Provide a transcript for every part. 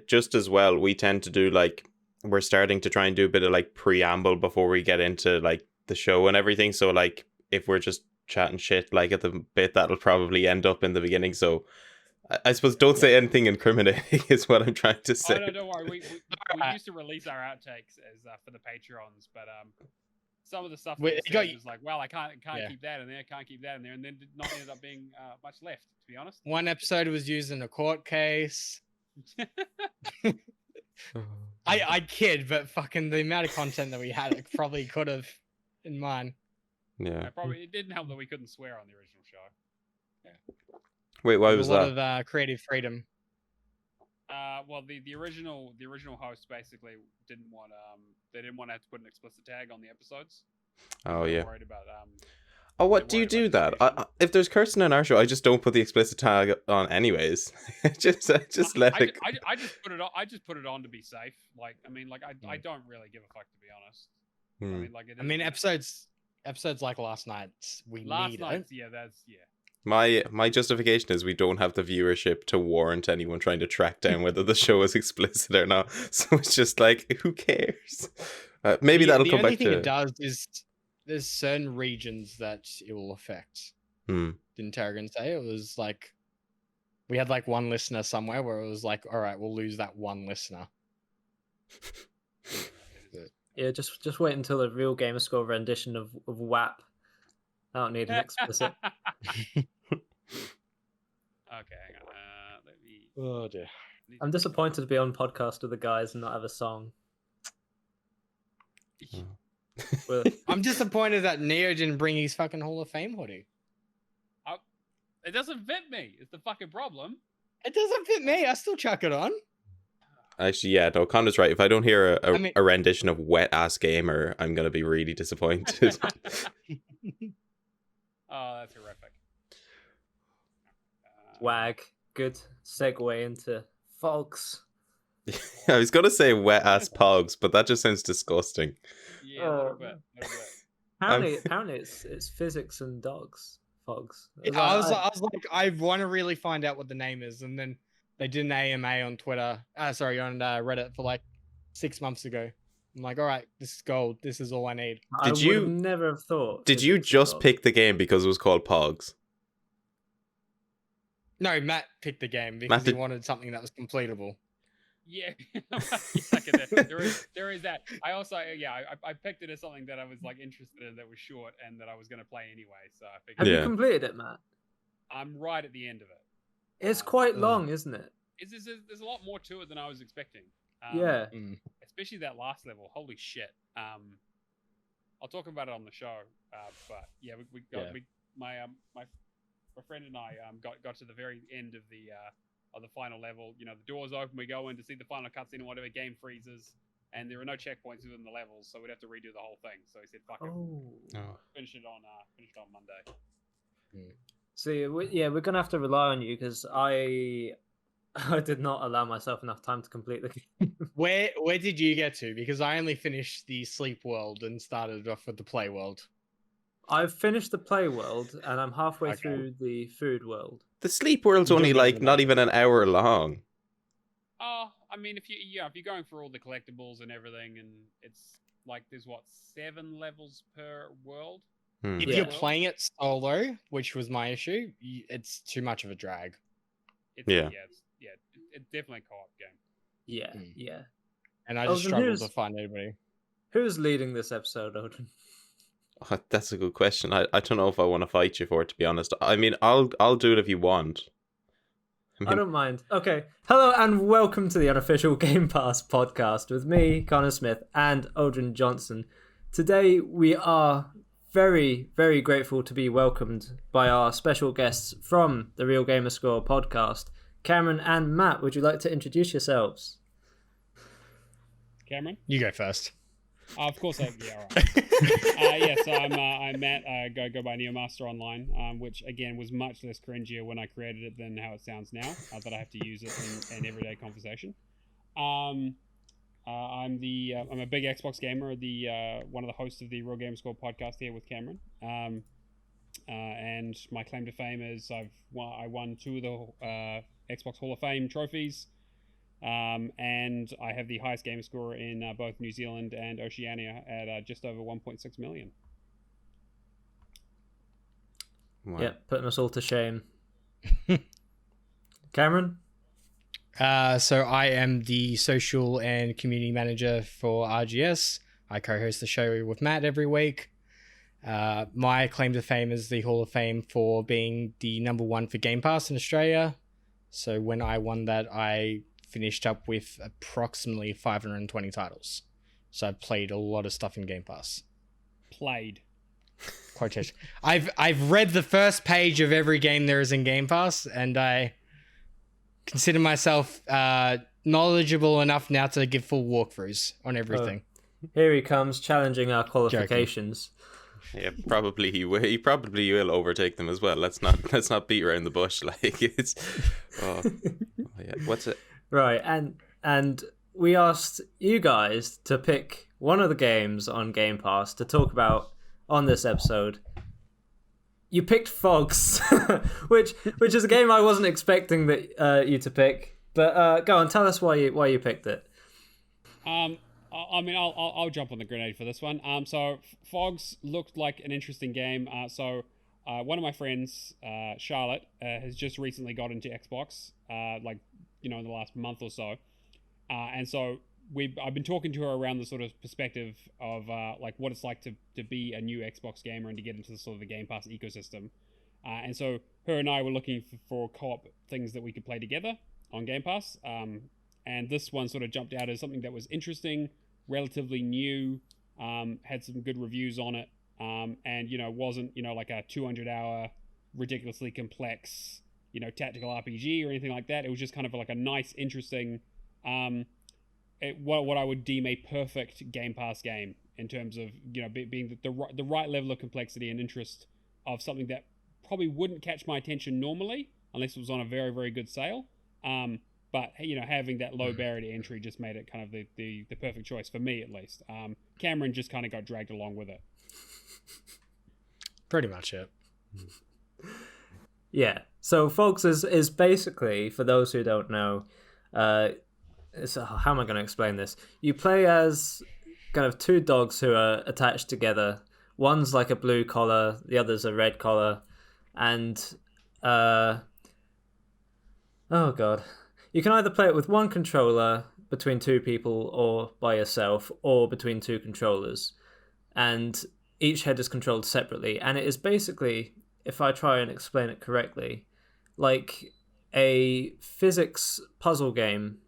just as well, we tend to do like, we're starting to try and do a bit of like preamble before we get into like the show and everything. So like, if we're just chatting shit like at the bit, that'll probably end up in the beginning. So I suppose don't say anything incriminating is what I'm trying to say. Oh no, don't worry. We used to release our outtakes as for the Patreons, but some of the stuff that said was like, well, I can't keep that in there, can't keep that in there, and then did not ended up being much left, to be honest. One episode was used in a court case. I kid, but fucking the amount of content that we had, it probably could have in mine. Yeah. It didn't help that we couldn't swear on the original show. Yeah. Wait, why was that? A lot of creative freedom. Well, the original host basically didn't want to have to put an explicit tag on the episodes. Oh yeah. Worried about Oh, what do you do that? If there's cursing in our show, I just don't put the explicit tag on, anyways. just let it. I just put it on. I just put it on to be safe. Like, I mean, like I don't really give a fuck, to be honest. I mean, episodes like last night's we need it. Yeah, that's yeah. My justification is we don't have the viewership to warrant anyone trying to track down whether the show is explicit or not. So it's just like, who cares? Maybe that'll come back to. The only thing it does is there's certain regions that it will affect. Didn't Tarragon say? It was like we had like one listener somewhere where it was like, all right, we'll lose that one listener. Yeah, just wait until the Real Gamerscore rendition of WAP. I don't need an explicit. Okay, hang on. Let me. Oh dear. I'm disappointed to be on podcast with the guys and not have a song. I'm disappointed that Neo didn't bring his fucking Hall of Fame hoodie. It doesn't fit me. It's the fucking problem. It doesn't fit me. I still chuck it on. Actually, yeah, no, Connor's right. If I don't hear a rendition of Wet Ass Gamer, I'm going to be really disappointed. Oh, that's horrific. Wag. Good segue into PHOGS. I was going to say Wet Ass PHOGS, but that just sounds disgusting. Yeah, a little bit. Apparently it's physics and dogs. PHOGS. I was like, I want to really find out what the name is, and then they did an AMA on Twitter. On Reddit for like 6 months ago. I'm like, all right, this is gold. This is all I need. I would never have thought. Did you just pick the game because it was called PHOGS? No, Matt picked the game because he wanted something that was completable. Yeah, there is that. I also, I picked it as something that I was like interested in, that was short and that I was going to play anyway. So I figured. Have you completed it, Matt? I'm right at the end of it. It's quite long, isn't it? There's a lot more to it than I was expecting. Yeah. Especially that last level. Holy shit. I'll talk about it on the show. But yeah, my friend and I got to the very end of the final level. You know, the doors open, we go in to see the final cutscene and whatever, game freezes, and there are no checkpoints within the levels, so we'd have to redo the whole thing. So he said, "Fuck it, finish it on Monday." See, we're gonna have to rely on you because I did not allow myself enough time to complete the game. Where did you get to? Because I only finished the sleep world and started off with the play world. I've finished the play world and I'm halfway through the food world. The sleep world's only like not even an hour long. Oh, I mean, if you're going for all the collectibles and everything, and it's like there's 7 levels per world. If you're playing it solo, which was my issue, it's too much of a drag. It's definitely a co-op game. Yeah. And I just struggled to find anybody. Who's leading this episode, Odhrán? Oh, that's a good question. I don't know if I want to fight you for it, to be honest. I mean, I'll do it if you want. I don't mind. Okay. Hello and welcome to the Unofficial Game Pass podcast with me, Connor Smith, and Odhrán Johnson. Today we are very, very grateful to be welcomed by our special guests from the Real Gamerscore Podcast. Cameron and Matt, would you like to introduce yourselves? Cameron? You go first. Of course, all right. So I'm Matt. I go by NeoMaster Online, which again was much less cringier when I created it than how it sounds now. That I have to use it in everyday conversation. I'm a big Xbox gamer. One of the hosts of the Real Gamerscore Podcast here with Cameron. And my claim to fame is I won 2 of the Xbox Hall of Fame trophies. And I have the highest game score in both New Zealand and Oceania at just over 1.6 million. Wow. Yeah, putting us all to shame. Cameron? So I am the social and community manager for RGS. I co-host the show with Matt every week. My claim to fame is the Hall of Fame for being the number one for Game Pass in Australia. So when I won that, I finished up with approximately 520 titles. So I've played a lot of stuff in Game Pass. Played. Quotation. I've read the first page of every game there is in Game Pass, and I consider myself knowledgeable enough now to give full walkthroughs on everything. Here he comes, challenging our qualifications. Yeah, probably he will. He probably will overtake them as well. Let's not beat around the bush. Like it's. Oh yeah. What's it? Right, and we asked you guys to pick one of the games on Game Pass to talk about on this episode. You picked PHOGS, which is a game I wasn't expecting that you to pick. But go on, tell us why you picked it. I mean, I'll jump on the grenade for this one. So PHOGS looked like an interesting game. So one of my friends, Charlotte, has just recently got into Xbox, in the last month or so, and so I've been talking to her around the sort of perspective of what it's like to be a new Xbox gamer and to get into the sort of the Game Pass ecosystem. And so her and I were looking for co-op things that we could play together on Game Pass. And this one sort of jumped out as something that was interesting, relatively new, had some good reviews on it, and wasn't like a 200-hour ridiculously complex tactical RPG or anything like that. It was just kind of like a nice, interesting, what I would deem a perfect Game Pass game in terms of being the right level of complexity and interest of something that probably wouldn't catch my attention normally unless it was on a very, very good sale. But having that low barrier to entry just made it kind of the perfect choice for me, at least. Cameron just kind of got dragged along with it. Pretty much it. Yeah. So PHOGS is basically, for those who don't know, how am I going to explain this? You play as kind of two dogs who are attached together. One's like a blue collar, the other's a red collar, and oh god. You can either play it with one controller between two people or by yourself or between two controllers. And each head is controlled separately. And it is basically, if I try and explain it correctly, like a physics puzzle game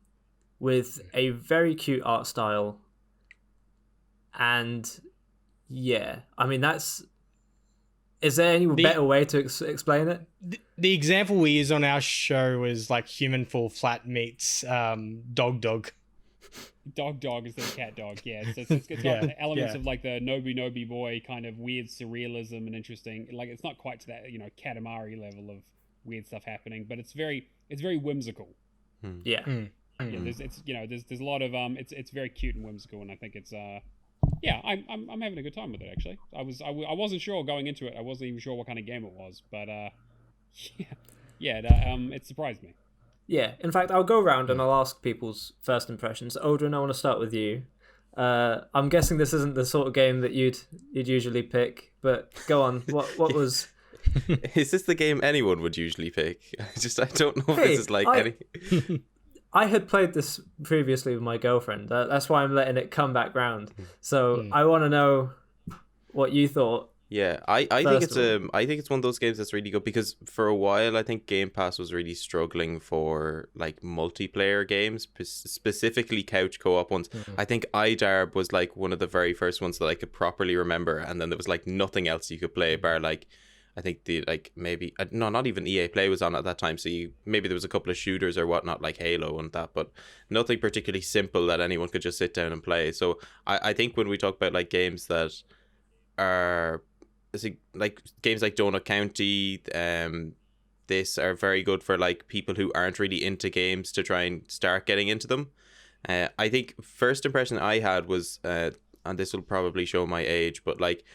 with a very cute art style. And yeah, I mean, is there any better way to explain it? The example we use on our show is like Human Fall Flat meets Dog. Dog is the cat dog, yeah. It's got elements of like the Nobi Boy kind of weird surrealism and interesting. Like it's not quite to that Katamari level of weird stuff happening, but it's very whimsical. Yeah. Yeah, there's a lot of it's very cute and whimsical, and I think it's I'm having a good time with it actually. I wasn't sure going into it. I wasn't even sure what kind of game it was, but it surprised me. Yeah, in fact, I'll go around and I'll ask people's first impressions. Odhrán, I want to start with you. I'm guessing this isn't the sort of game that you'd usually pick, but go on. What was? Is this the game anyone would usually pick? I don't know if this is like any. I had played this previously with my girlfriend. That's why I'm letting it come back round. So I want to know what you thought. Yeah, I think it's one of those games that's really good because for a while I think Game Pass was really struggling for like multiplayer games, specifically couch co-op ones. I think iDarb was like one of the very first ones that I could properly remember, and then there was like nothing else you could play bar like. I think not even EA Play was on at that time, so maybe there was a couple of shooters or whatnot like Halo and that, but nothing particularly simple that anyone could just sit down and play. So I think when we talk about like games that are like games like Donut County, this are very good for like people who aren't really into games to try and start getting into them. I think first impression I had was, and this will probably show my age, but like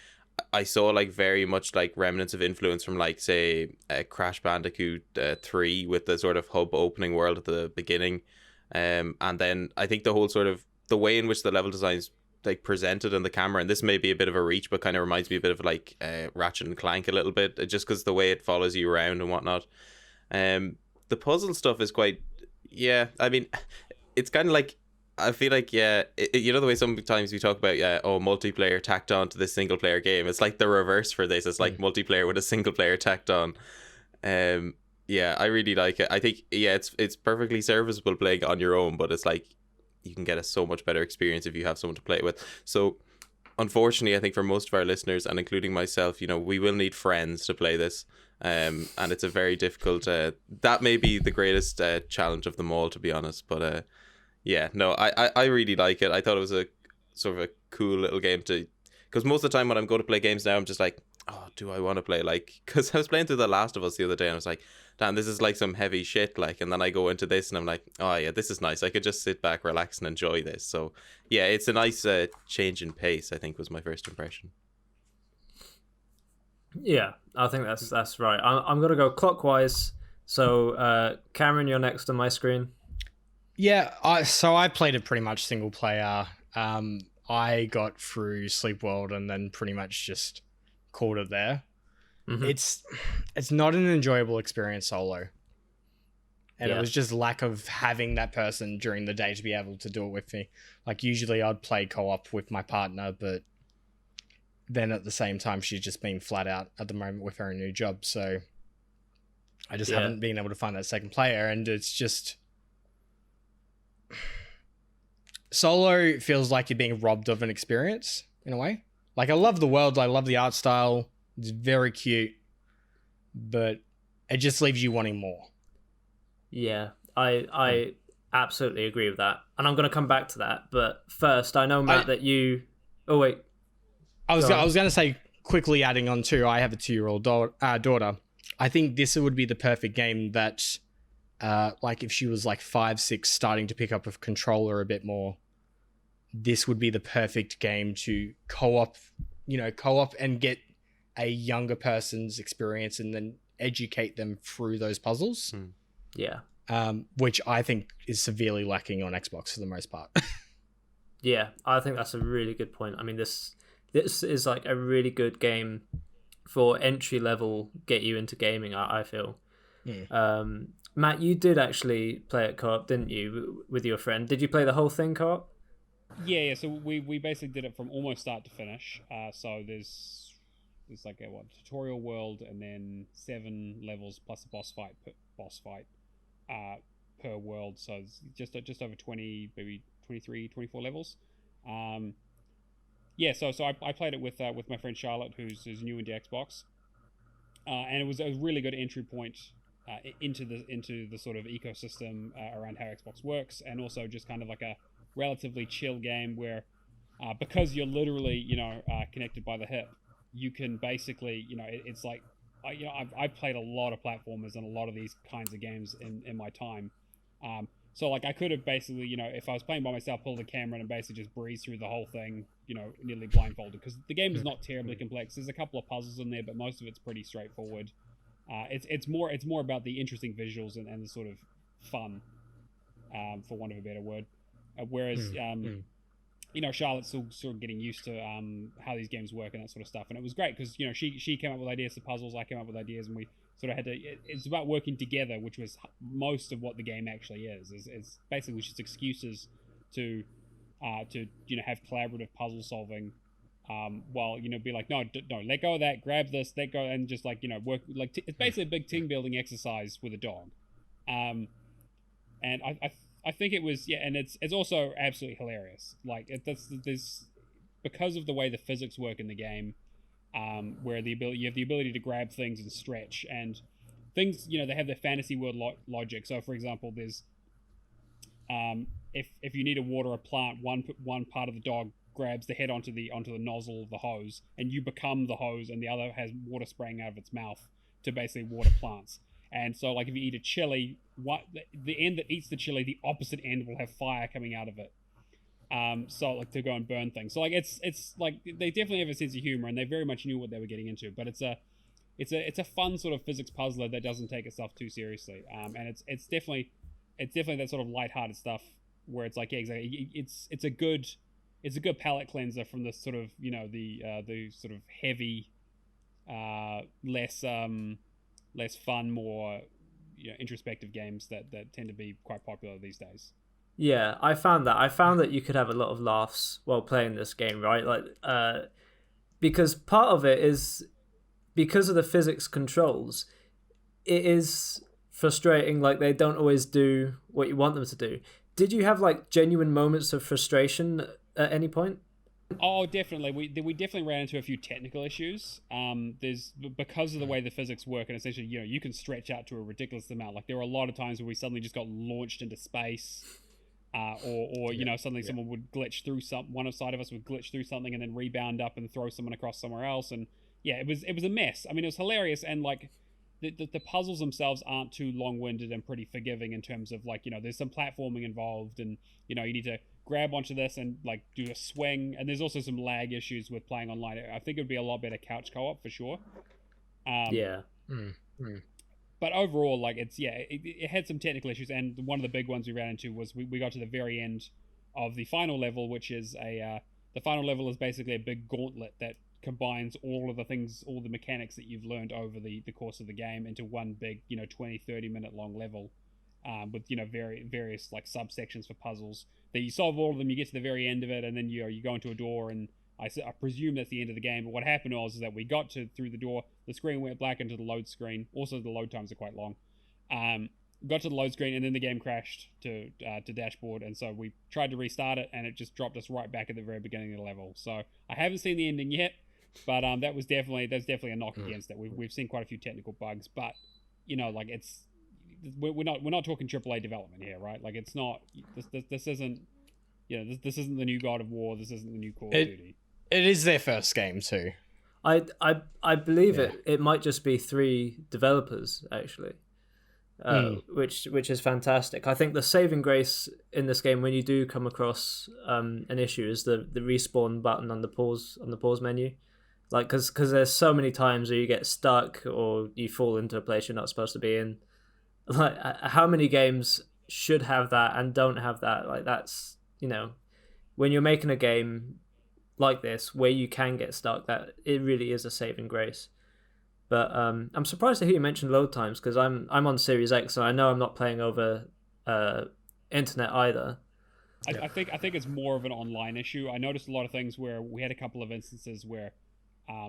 I saw like very much like remnants of influence from like say Crash Bandicoot 3 with the sort of hub opening world at the beginning, And then I think the whole sort of the way in which the level designs like presented on the camera, and this may be a bit of a reach, but kind of reminds me a bit of like Ratchet and Clank a little bit, just because the way it follows you around and whatnot. The puzzle stuff is quite, yeah, I mean, it's kind of like, I feel like, yeah, you know the way sometimes we talk about, multiplayer tacked on to this single player game. It's like the reverse for this. It's like multiplayer with a single player tacked on. Yeah, I really like it. I think, yeah, it's perfectly serviceable playing on your own, but it's like you can get a so much better experience if you have someone to play it with. So unfortunately, I think for most of our listeners, and including myself, you know, we will need friends to play this. And it's a very difficult, that may be the greatest challenge of them all, to be honest. But yeah, no, I really like it. I thought it was a sort of a cool little game to, because most of the time when I'm going to play games now, I'm just like, oh, do I want to play, like, because I was playing through The Last of Us the other day and I was like, damn, this is like some heavy shit, like, and then I go into this and I'm like, oh yeah, this is nice. I could just sit back, relax and enjoy this. So yeah, it's a nice change in pace, I think was my first impression. Yeah, I think that's right. I'm gonna go clockwise. So Cameron, you're next on my screen. Yeah, I played it pretty much single player. I got through Sleep World and then pretty much just called it there. Mm-hmm. It's not an enjoyable experience solo. And it was just lack of having that person during the day to be able to do it with me. Like usually I'd play co-op with my partner, but then at the same time she's just been flat out at the moment with her new job. So I just haven't been able to find that second player, and it's just solo feels like you're being robbed of an experience in a way. Like I love the world, I love the art style. It's very cute, but it just leaves you wanting more. Yeah, I absolutely agree with that. And I'm going to come back to that. But first, I know, Matt, that you... Oh, wait. I was going to say, quickly adding on too, I have a 2-year-old daughter. I think this would be the perfect game that, like if she was like 5, 6, starting to pick up a controller a bit more, this would be the perfect game to co-op and get a younger person's experience and then educate them through those puzzles. Yeah. Which I think is severely lacking on Xbox for the most part. Yeah, I think that's a really good point. I mean, this is like a really good game for entry level, get you into gaming, I feel. Matt, you did actually play it co-op, didn't you, with your friend? Did you play the whole thing co-op? Yeah. So we basically did it from almost start to finish. So there's like a tutorial world and then 7 levels plus a boss fight per world. So it's just over 20, maybe 23, 24 levels. Yeah. So I played it with my friend Charlotte, who's new into Xbox, and it was a really good entry point into the sort of ecosystem around how Xbox works, and also just kind of like a relatively chill game where because you're literally connected by the hip, you can basically it's like I've played a lot of platformers and a lot of these kinds of games in my time, so like I could have basically if I was playing by myself, pull the camera and basically just breeze through the whole thing nearly blindfolded, because the game is not terribly complex. There's a couple of puzzles in there, but most of it's pretty straightforward. It's more about the interesting visuals and the sort of fun, for want of a better word. Whereas Charlotte's still sort of getting used to how these games work and that sort of stuff, and it was great because she came up with ideas for puzzles, I came up with ideas, and we sort of had to. It's about working together, which was most of what the game actually is. It's basically just excuses to have collaborative puzzle solving, while be like no, let go of that, grab this, let go, and just like work like it's basically a big team building exercise with a dog, and I think it was, and it's also absolutely hilarious. Like there's because of the way the physics work in the game, where you have the ability to grab things and stretch, and things they have their fantasy world logic. So for example, there's if you need to water a plant, one part of the dog grabs the head onto the nozzle of the hose, and you become the hose, and the other has water spraying out of its mouth to basically water plants. And so, like, if you eat a chili, the end that eats the chili, the opposite end will have fire coming out of it. So, like, to go and burn things. So, like, it's like they definitely have a sense of humor, and they very much knew what they were getting into. But it's a fun sort of physics puzzler that doesn't take itself too seriously. And it's definitely it's definitely that sort of lighthearted stuff where it's like, yeah, exactly. It's a good palate cleanser from the sort of, you know, the sort of heavy, less fun, more, you know, introspective games that tend to be quite popular these days. Yeah, I found that you could have a lot of laughs while playing this game, right? Like, because part of it is because of the physics controls, it is frustrating. Like, they don't always do what you want them to do. Did you have like genuine moments of frustration at any point? Oh, definitely. We definitely ran into a few technical issues. There's because of the way the physics work, and essentially, you know, you can stretch out to a ridiculous amount. Like, there were a lot of times where we suddenly just got launched into space. Or you know, suddenly someone would glitch through one side of us would glitch through something and then rebound up and throw someone across somewhere else, and yeah, it was a mess. I mean, it was hilarious, and like the puzzles themselves aren't too long-winded and pretty forgiving in terms of, like, you know, there's some platforming involved, and you know, you need to grab onto this and like do a swing, and there's also some lag issues with playing online. I think it would be a lot better couch co-op for sure. But overall, like, it had some technical issues, and one of the big ones we ran into was we got to the very end of the final level, which is the final level is basically a big gauntlet that combines all of the things, all the mechanics that you've learned over the course of the game into one big, you know, 20-30 minute long level, with, you know, various like subsections for puzzles that you solve all of them, you get to the very end of it, and then you go into a door, and I presume that's the end of the game. But what happened was that we got through the door, the screen went black into the load screen. Also, the load times are quite long. Got to the load screen, and then the game crashed to dashboard, and so we tried to restart it, and it just dropped us right back at the very beginning of the level. So I haven't seen the ending yet, but that's definitely a knock against it. We've seen quite a few technical bugs, but you know, like, we're not talking AAA development here, right? Like, it's not this isn't, you know, this isn't the new God of War. This isn't the new Call of Duty. It is their first game too. I believe it might just be 3 developers actually, which is fantastic. I think the saving grace in this game when you do come across an issue is the respawn button on the pause menu, like because there's so many times where you get stuck or you fall into a place you're not supposed to be in. Like, how many games should have that and don't have that? Like, that's, you know, when you're making a game like this where you can get stuck, that it really is a saving grace. But I'm surprised to hear you mention load times, because I'm on Series X, so I know I'm not playing over internet either. I think it's more of an online issue. I noticed a lot of things where we had a couple of instances where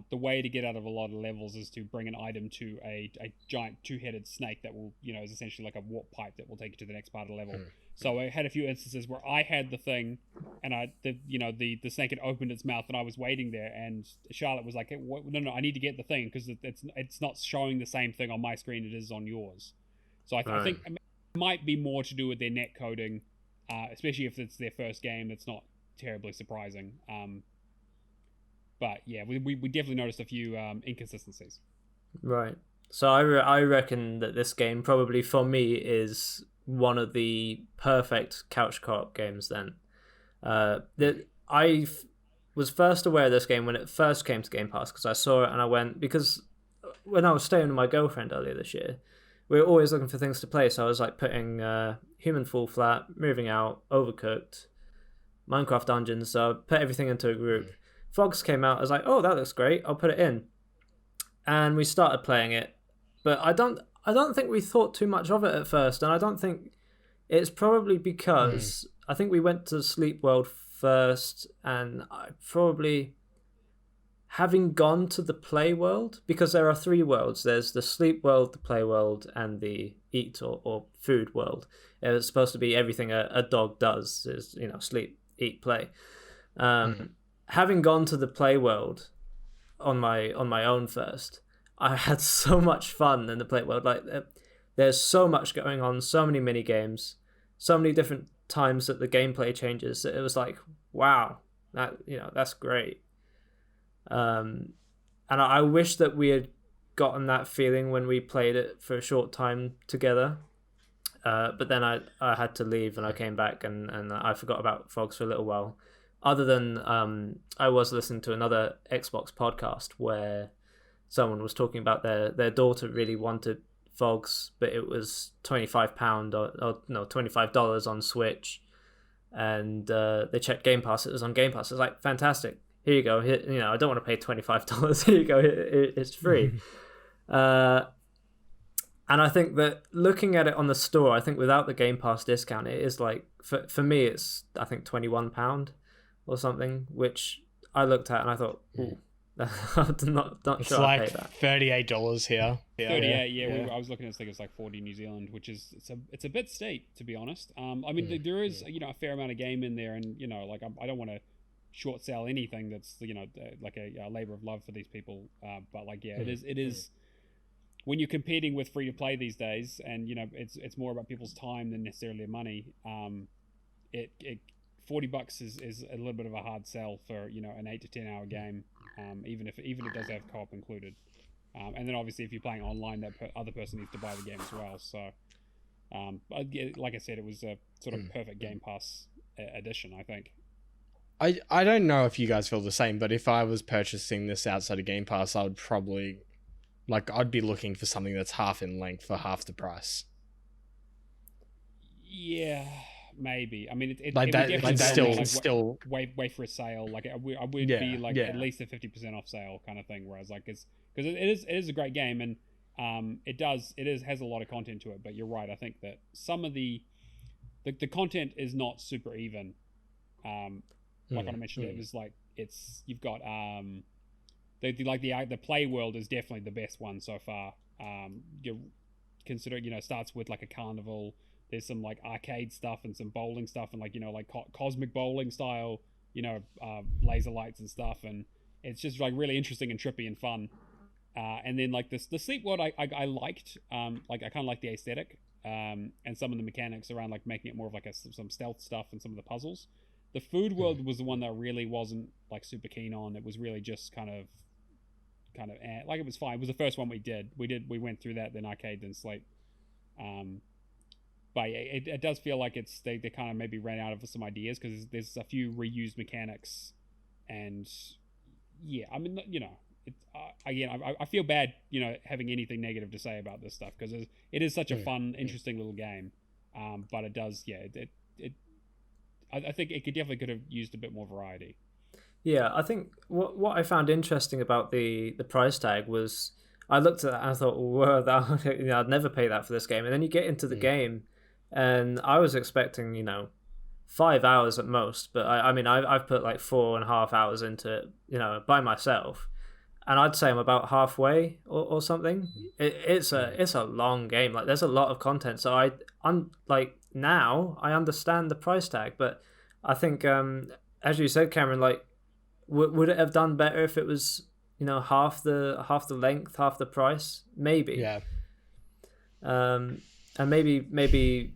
the way to get out of a lot of levels is to bring an item to a giant 2-headed snake that will, you know, is essentially like a warp pipe that will take you to the next part of the level. So I had a few instances where I had the thing, and the snake had opened its mouth, and I was waiting there, and Charlotte was like, hey, no, I need to get the thing, because it's not showing the same thing on my screen it is on yours. So I think it might be more to do with their net coding, especially if it's their first game. It's not terribly surprising. But yeah, we definitely noticed a few inconsistencies. Right. So I reckon that this game probably for me is one of the perfect couch co-op games then. That I was first aware of this game when it first came to Game Pass, because I saw it and I went, because when I was staying with my girlfriend earlier this year, we were always looking for things to play, so I was like putting Human Fall Flat, Moving Out, Overcooked, Minecraft Dungeons, so I put everything into a group. PHOGS came out, I was like, oh, that looks great, I'll put it in. And we started playing it, but I don't think we thought too much of it at first, and I don't think it's probably because I think we went to Sleep World first, and I probably, having gone to the Play World, because there are 3 worlds, there's the Sleep World, the Play World, and the Eat or Food World. It's supposed to be everything a dog does, is, you know, sleep, eat, play. Having gone to the Play World on my own first, I had so much fun in the Play World. Like, there's so much going on, so many mini games, so many different times that the gameplay changes, that it was like, wow, that's great. And I wish that we had gotten that feeling when we played it for a short time together. But then I had to leave, and I came back, and I forgot about PHOGS for a little while. Other than I was listening to another Xbox podcast where someone was talking about their daughter really wanted PHOGS, but it was £25 or no, $25 on Switch, and they checked Game Pass. It was on Game Pass. It was like, fantastic. Here you go. Here, you know, I don't want to pay $25. Here you go. It's free. And I think that looking at it on the store, I think without the Game Pass discount, it is like, for me, it's, I think, £21 or something, which I looked at and I thought, ooh, I'm not it's sure like I'd pay that. $38 here. 38, yeah. I was looking at this thing, it's like 40 New Zealand, which is, it's a bit steep, to be honest. I mean, there is, you know, a fair amount of game in there, and, you know, like, I don't want to short sell anything that's, you know, like a labor of love for these people, but like, yeah, it is when you're competing with free to play these days, and you know it's more about people's time than necessarily their money. It $40 is a little bit of a hard sell for, you know, an 8 to 10 hour game, even if it does have co-op included. And then obviously if you're playing online, that other person needs to buy the game as well. So, like I said, it was a sort of perfect Game Pass edition, I think. I don't know if you guys feel the same, but if I was purchasing this outside of Game Pass, I would probably, like, I'd be looking for something that's half in length for half the price. Yeah, maybe. I mean, it like would that. definitely Like still wait for a sale. Like I would be like at least a 50% off sale kind of thing. Whereas like because it is a great game, and has a lot of content to it. But you're right. I think that some of the content is not super even. Like I mentioned, it was like you've got the play world is definitely the best one so far. You consider, you know, starts with like a carnival. There's some like arcade stuff and some bowling stuff, and like, you know, like cosmic bowling style, you know, laser lights and stuff, and it's just like really interesting and trippy and fun. And then like the sleep world, I liked, like I kind of like the aesthetic, and some of the mechanics around like making it more of like some stealth stuff and some of the puzzles. The food world was the one that really wasn't like super keen on. It was really just kind of like, it was fine. It was the first one we did. We went through that, then arcade, then sleep. But it does feel like they kind of maybe ran out of some ideas, because there's a few reused mechanics, and yeah, I mean, you know, again, I feel bad, you know, having anything negative to say about this stuff, because it is such a fun, interesting little game. But it does, I think it definitely could have used a bit more variety. Yeah, I think what I found interesting about the price tag was, I looked at that and I thought, whoa, you know, I'd never pay that for this game. And then you get into the game, and I was expecting, you know, 5 hours at most, but I mean, I've put like 4.5 hours into it, you know, by myself, and I'd say I'm about halfway or something. It's a long game. Like, there's a lot of content, so I'm like, now I understand the price tag, but I think, as you said, Cameron, like, would it have done better if it was, you know, half the length, half the price? Maybe. Yeah. And maybe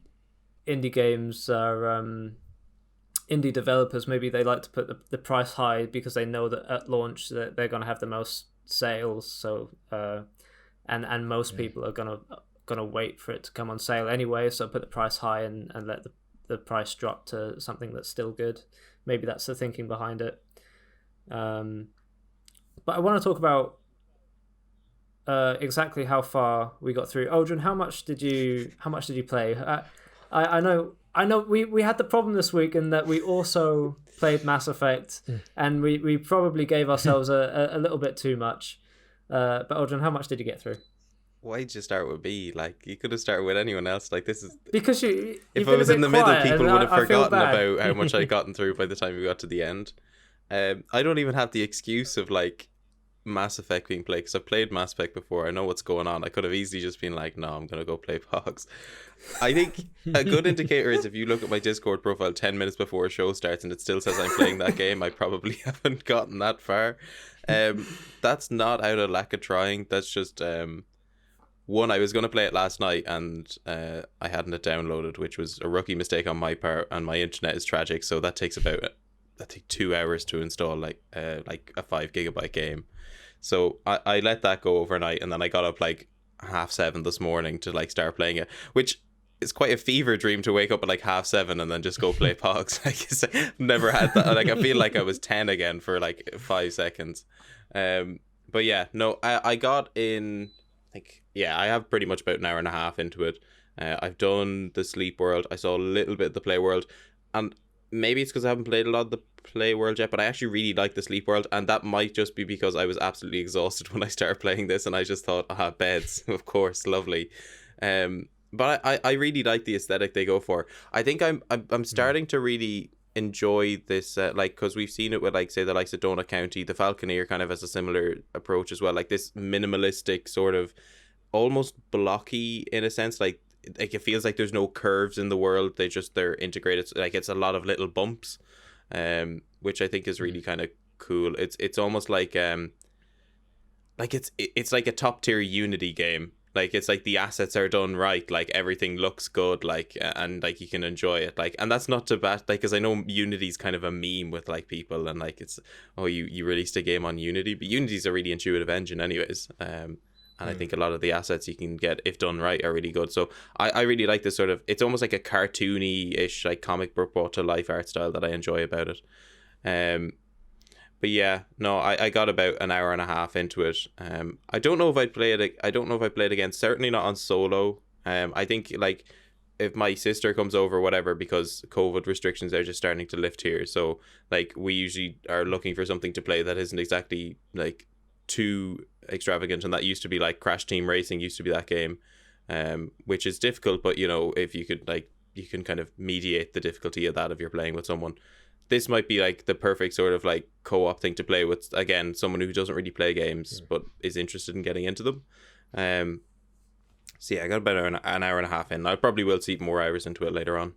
indie games are indie developers. Maybe they like to put the price high because they know that at launch that they're gonna have the most sales. So and most people are gonna wait for it to come on sale anyway. So put the price high and let the price drop to something that's still good. Maybe that's the thinking behind it. But I want to talk about exactly how far we got through. Odhrán, how much did you play? I know we had the problem this week in that we also played Mass Effect, and we probably gave ourselves a little bit too much. But Odhrán, how much did you get through? Why'd you start with me? Like, you could have started with anyone else. Like, this is because if I was in the middle, people would have forgotten about how much I'd gotten through by the time we got to the end. I don't even have the excuse of like Mass Effect being played, because I've played Mass Effect before. I know what's going on. I could have easily just been like, no, I'm gonna go play PHOGS. I think a good indicator is if you look at my Discord profile 10 minutes before a show starts and it still says I'm playing that game, I probably haven't gotten that far. That's not out of lack of trying. That's just one, I was going to play it last night and I hadn't it downloaded, which was a rookie mistake on my part, and my internet is tragic, so that takes about 2 hours to install like a 5 gigabyte game. So I let that go overnight, and then I got up like 7:30 this morning to like start playing it, which is quite a fever dream to wake up at like 7:30 and then just go play PHOGS. Like, I've never had that. Like, I feel like I was 10 again for like 5 seconds. But yeah, no, I got in like yeah, I have pretty much about an hour and a half into it. I've done the sleep world. I saw a little bit of the play world, and maybe it's because I haven't played a lot of the play world yet, but I actually really like the sleep world, and that might just be because I was absolutely exhausted when I started playing this, and I just thought, beds, of course, lovely. But I really like the aesthetic they go for. I think I'm starting to really enjoy this, like, because we've seen it with, like, say, the likes of Donut County. The Falconeer kind of has a similar approach as well, like this minimalistic sort of almost blocky in a sense, like it feels like there's no curves in the world. They're integrated, like it's a lot of little bumps, which I think is really kind of cool. It's almost like it's like a top tier Unity game. Like, it's like the assets are done right, like everything looks good, like, and like you can enjoy it, like, and that's not too bad, like, because I know Unity's kind of a meme with like people, and like it's, oh, you released a game on Unity, but Unity's a really intuitive engine anyways. And I think a lot of the assets you can get, if done right, are really good. So I really like this sort of, it's almost like a cartoony-ish, like comic book brought to life art style that I enjoy about it. But yeah, no, I got about an hour and a half into it. I don't know if I'd play it. I don't know if I'd play it again. Certainly not on solo. I think, like, if my sister comes over or whatever, because COVID restrictions are just starting to lift here. So, like, we usually are looking for something to play that isn't exactly, like, too extravagant. And that used to be, like, Crash Team Racing used to be that game, which is difficult. But, you know, if you could, like, you can kind of mediate the difficulty of that if you're playing with someone. This might be like the perfect sort of like co-op thing to play with, again, someone who doesn't really play games but is interested in getting into them. So yeah, I got about an hour and a half in. I probably will see more hours into it later on.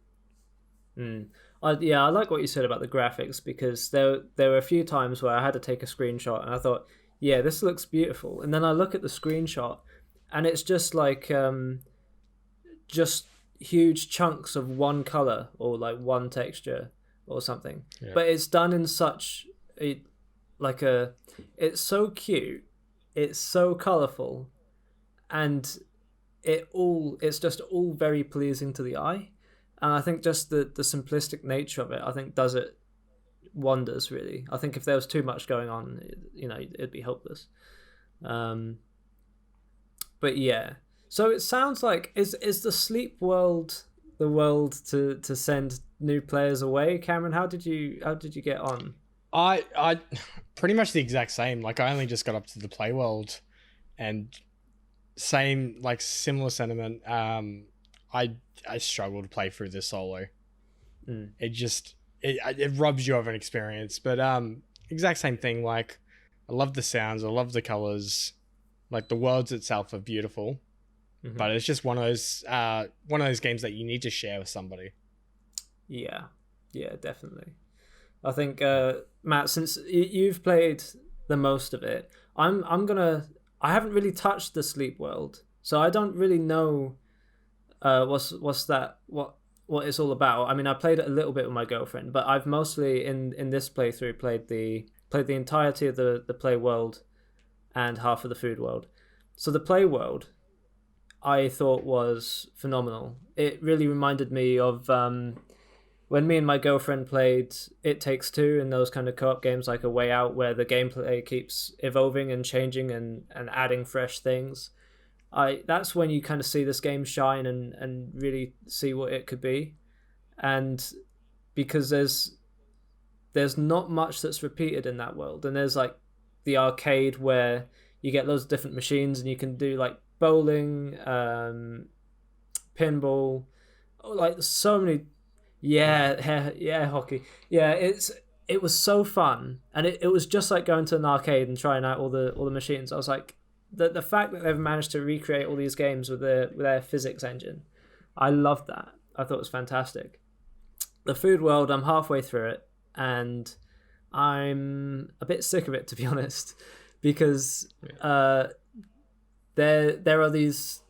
I like what you said about the graphics, because there were a few times where I had to take a screenshot and I thought, yeah, this looks beautiful, and then I look at the screenshot and it's just like just huge chunks of one color or like one texture or something, but it's done in such it's so cute, it's so colorful, and it's just all very pleasing to the eye. And I think just the simplistic nature of it, I think, does it wonders, really. I think if there was too much going on, it'd be hopeless. But yeah, so it sounds like is the sleep world the world to send new players away? Cameron, how did you get on? I pretty much the exact same. Like, I only just got up to the play world, and same, like, similar sentiment. I struggle to play through this solo. It robs you of an experience. But exact same thing. Like, I love the sounds, I love the colors, like the worlds itself are beautiful. But it's just one of those games that you need to share with somebody. Yeah, definitely. I think Matt, since you've played the most of it, I haven't really touched the sleep world, so I don't really know what it's all about. I mean, I played it a little bit with my girlfriend, but I've mostly in this playthrough played the entirety of the play world and half of the food world. So the play world, I thought, was phenomenal. It really reminded me of when me and my girlfriend played It Takes Two and those kind of co-op games, like A Way Out, where the gameplay keeps evolving and changing and adding fresh things. That's when you kind of see this game shine and really see what it could be. And because there's not much that's repeated in that world. And there's like the arcade where you get loads of different machines and you can do like bowling, pinball, like so many. Hockey. Yeah, it was so fun, and it was just like going to an arcade and trying out all the machines. I was like, the fact that they've managed to recreate all these games with their physics engine, I loved that. I thought it was fantastic. The food world, I'm halfway through it, and I'm a bit sick of it, to be honest, because there are these,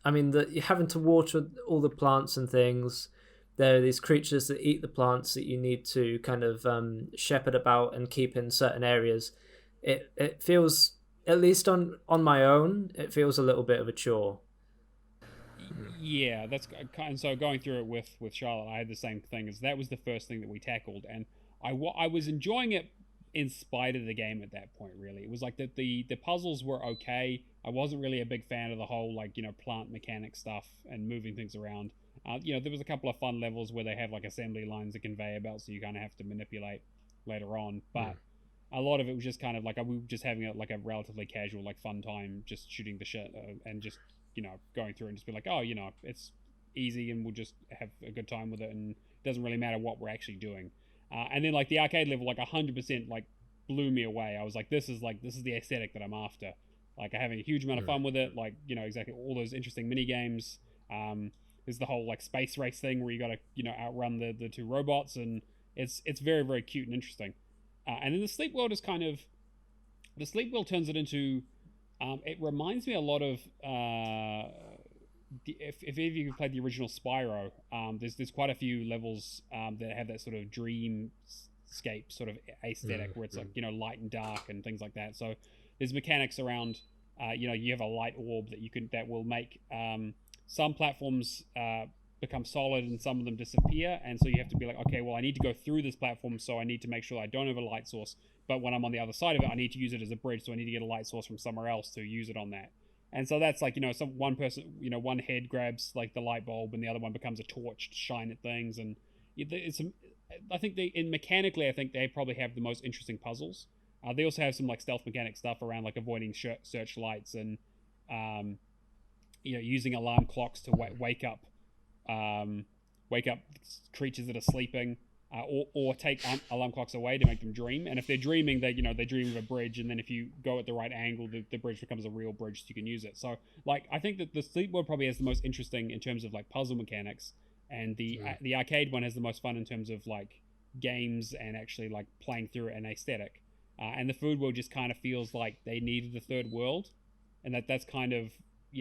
I mean, you're having to water all the plants and things. There are these creatures that eat the plants that you need to kind of shepherd about and keep in certain areas. It feels, at least on my own, it feels a little bit of a chore. Yeah, that's kind. So going through it with Charlotte, I had the same thing. As that was the first thing that we tackled, and I was enjoying it in spite of the game at that point. Really, it was like that the puzzles were okay. I wasn't really a big fan of the whole like plant mechanic stuff and moving things around. There was a couple of fun levels where they have like assembly lines and conveyor belts, so you kind of have to manipulate later on. But a lot of it was just kind of like we were just having a relatively casual, like fun time, just shooting the shit and just going through and just be like, oh, it's easy and we'll just have a good time with it, and it doesn't really matter what we're actually doing. And then like the arcade level, like 100% like blew me away. I was like, this is the aesthetic that I'm after. Like, I'm having a huge amount of fun with it. Like, exactly all those interesting mini games. There's the whole like space race thing where you got to outrun the two robots, and it's very, very cute and interesting. And then the sleep world is the sleep world turns it into it reminds me a lot of if any of you played the original Spyro, there's quite a few levels that have that sort of dreamscape sort of aesthetic where it's like light and dark and things like that. So there's mechanics around you have a light orb that will make some platforms become solid and some of them disappear, and so you have to be like, okay, well, I need to go through this platform, so I need to make sure I don't have a light source, but when I'm on the other side of it, I need to use it as a bridge, so I need to get a light source from somewhere else to use it on that. And so that's like one person, one head grabs like the light bulb and the other one becomes a torch to shine at things, and I think mechanically I think they probably have the most interesting puzzles. They also have some like stealth mechanic stuff around like avoiding searchlights and using alarm clocks to wake up creatures that are sleeping, or take alarm clocks away to make them dream. And if they're dreaming, they dream of a bridge, and then if you go at the right angle, the bridge becomes a real bridge, so you can use it. So like I think that the sleep world probably has the most interesting in terms of like puzzle mechanics, and the arcade one has the most fun in terms of like games and actually like playing through it and aesthetic. And the food world just kind of feels like they needed the third world, and that's kind of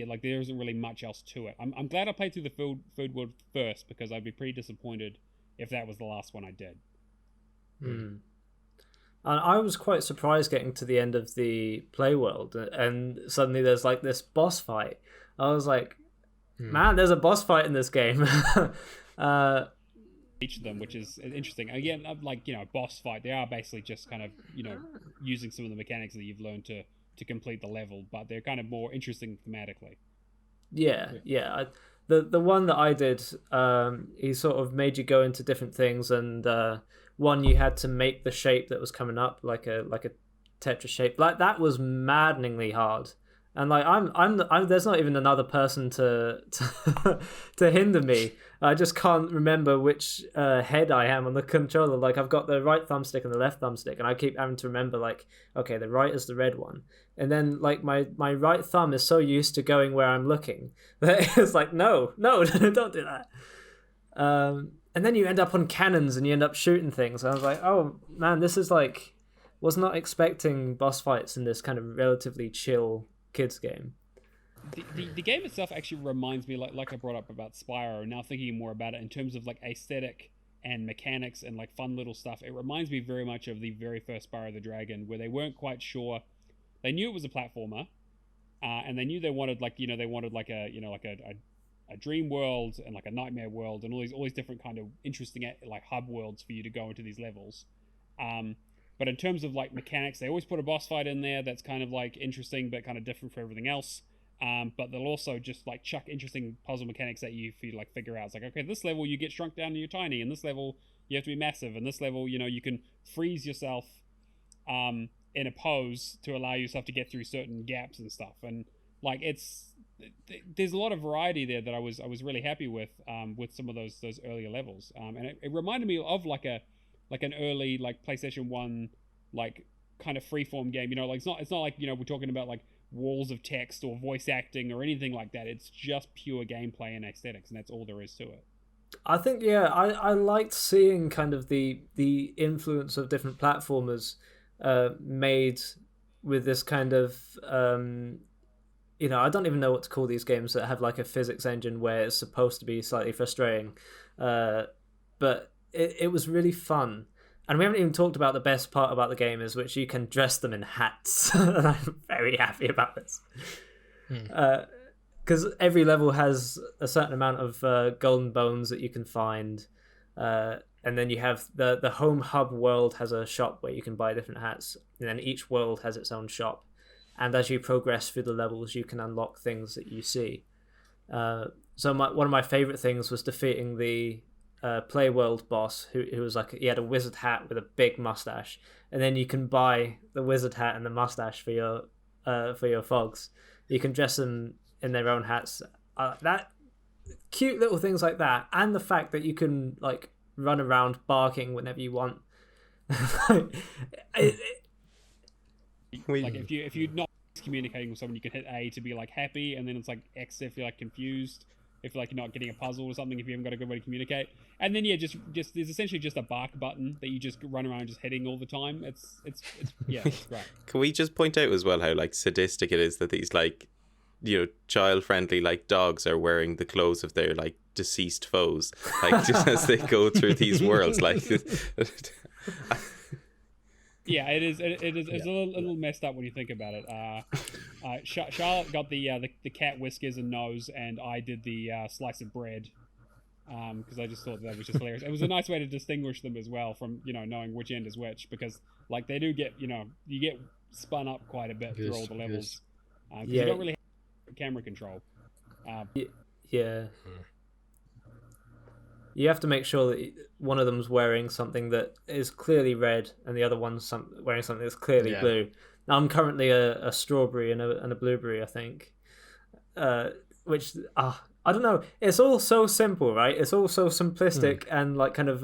like there isn't really much else to it. I'm glad I played through the food world first, because I'd be pretty disappointed if that was the last one I did. And I was quite surprised getting to the end of the play world, and suddenly there's like this boss fight. I was like, man, there's a boss fight in this game. Each of them, which is interesting. Again, like boss fight, they are basically just kind of using some of the mechanics that you've learned to complete the level, but they're kind of more interesting thematically. Yeah. The one that I did, he sort of made you go into different things, and one you had to make the shape that was coming up, like a Tetris shape. Like that was maddeningly hard. And like I'm there's not even another person to hinder me. I just can't remember which head I am on the controller. Like I've got the right thumbstick and the left thumbstick, and I keep having to remember like, okay, the right is the red one, and then like my right thumb is so used to going where I'm looking that it's like no, don't do that. And then you end up on cannons and you end up shooting things. And I was like, oh man, this is like, was not expecting boss fights in this kind of relatively chill kids game. The game itself actually reminds me, like I brought up about Spyro, now thinking more about it in terms of like aesthetic and mechanics and like fun little stuff, it reminds me very much of the very first Spyro the Dragon, where they weren't quite sure. They knew it was a platformer, and they knew they wanted like a dream world and like a nightmare world and all these different kind of interesting like hub worlds for you to go into these levels. But in terms of like mechanics, they always put a boss fight in there that's kind of like interesting but kind of different for everything else. But they'll also just like chuck interesting puzzle mechanics at you for you to like figure out. It's like, okay, this level you get shrunk down and you're tiny, and this level you have to be massive, and this level you can freeze yourself in a pose to allow yourself to get through certain gaps and stuff. And like there's a lot of variety there that I was really happy with some of those earlier levels. And it reminded me of like an early like PlayStation 1 like kind of freeform game. Like it's not like we're talking about like walls of text or voice acting or anything like that. It's just pure gameplay and aesthetics, and that's all there is to it. I think I liked seeing kind of the influence of different platformers made with this kind of I don't even know what to call these games that have like a physics engine where it's supposed to be slightly frustrating, but it was really fun. And we haven't even talked about the best part about the game, is which you can dress them in hats. And I'm very happy about this. Because every level has a certain amount of golden bones that you can find. and then you have the home hub world has a shop where you can buy different hats, and then each world has its own shop. And as you progress through the levels, you can unlock things that you see. So one of my favorite things was defeating the play world boss, who was like, he had a wizard hat with a big mustache, and then you can buy the wizard hat and the mustache for your PHOGS. You can dress them in their own hats. That cute little things like that, and the fact that you can like run around barking whenever you want. Like if you're not communicating with someone, you can hit A to be like happy, and then it's like X if you're like confused, if like you're not getting a puzzle or something, if you haven't got a good way to communicate. And then just there's essentially just a bark button that you just run around just hitting all the time. It's great. Can we just point out as well how like sadistic it is that these like, you know, child friendly like dogs are wearing the clothes of their like deceased foes, like just as they go through these worlds, like. Yeah, it's a little messed up when you think about it. Charlotte got the cat whiskers and nose, and I did the slice of bread, because I just thought that was just hilarious. It was a nice way to distinguish them as well from, you know, knowing which end is which, because like they do get, you know, you get spun up quite a bit through all the levels. You don't really have camera control. Yeah. You have to make sure that one of them's wearing something that is clearly red and the other one's wearing something that's clearly blue. Now, I'm currently a strawberry and a blueberry, I think. Which, I don't know. It's all so simple, right? It's all so simplistic and like kind of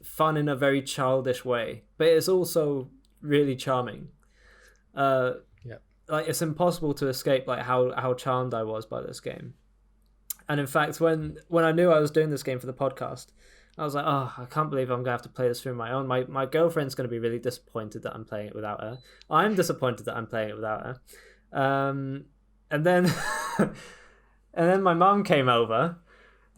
fun in a very childish way. But it's also really charming. Like, it's impossible to escape like how charmed I was by this game. And in fact, when I knew I was doing this game for the podcast, I was like, oh, I can't believe I'm going to have to play this through my own. My girlfriend's going to be really disappointed that I'm playing it without her. I'm disappointed that I'm playing it without her. And then my mum came over,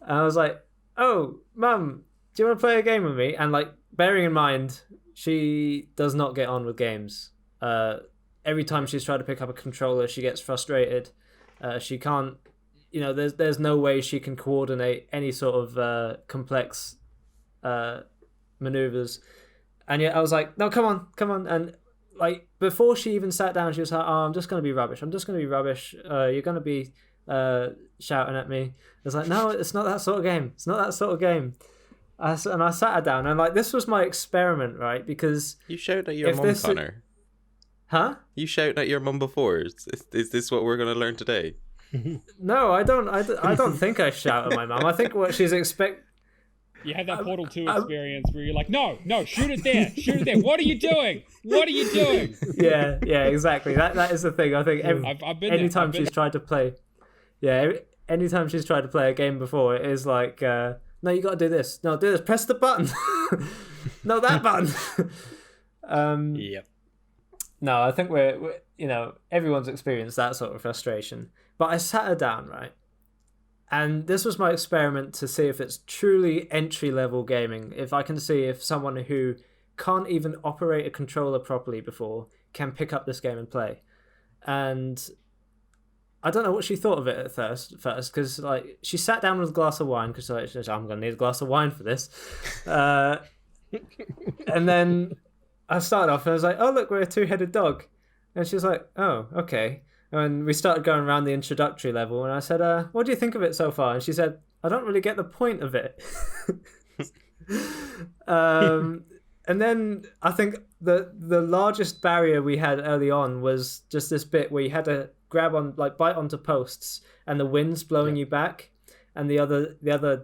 and I was like, oh, Mum, do you want to play a game with me? And like, bearing in mind, she does not get on with games. Every time she's tried to pick up a controller, she gets frustrated. She can't. You know, there's no way she can coordinate any sort of complex maneuvers. And yet I was like, no, come on. And like, before she even sat down, she was like, oh, I'm just going to be rubbish. You're going to be shouting at me. It's like, no, it's not that sort of game. And I sat her down, and like, this was my experiment, right? Because you shouted at your mum, Connor. Huh? You shouted at your mum before. Is this what we're going to learn today? No, I don't think I shout at my mum. I think what she's You had that Portal 2 experience where you're like, no, shoot it there. What are you doing? Yeah, exactly. That is the thing. I think anytime she's tried to play a game before, it is like, no, you got to do this. No, do this. Press the button. No, that button. Yep. No, I think we're everyone's experienced that sort of frustration. But I sat her down, right? And this was my experiment to see if it's truly entry-level gaming. If I can see if someone who can't even operate a controller properly before can pick up this game and play. And I don't know what she thought of it at first, because like, she sat down with a glass of wine, because like, I'm going to need a glass of wine for this. And then I started off and I was like, oh, look, we're a two-headed dog. And she was like, oh, okay. And we started going around the introductory level, and I said, what do you think of it so far? And she said, I don't really get the point of it. And then I think the largest barrier we had early on was just this bit where you had to bite onto posts, and the wind's blowing you back, and the other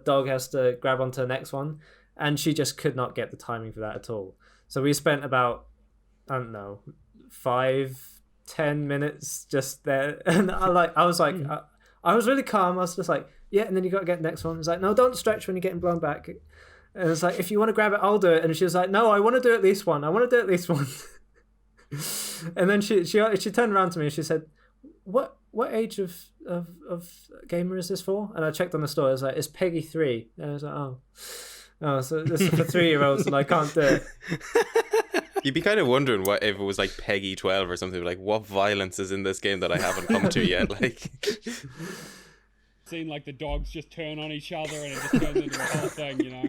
dog has to grab onto the next one, and she just could not get the timing for that at all. So we spent about, I don't know, 5-10 minutes just there, and I was really calm. I was just like, yeah, and then you got to get the next one. It's like, no, don't stretch when you're getting blown back. And it's like, if you want to grab it, I'll do it. And she was like, no, I want to do at least one. And then she turned around to me and she said, what age of gamer is this for? And I checked on the store. I was like, it's Peggy 3. And I was like, oh, so this is for 3-year-olds and I can't do it. You'd be kind of wondering what if it was like Peggy 12 or something, like what violence is in this game that I haven't come to yet, like. seen like the dogs just turn on each other and it just turns into a whole thing, you know.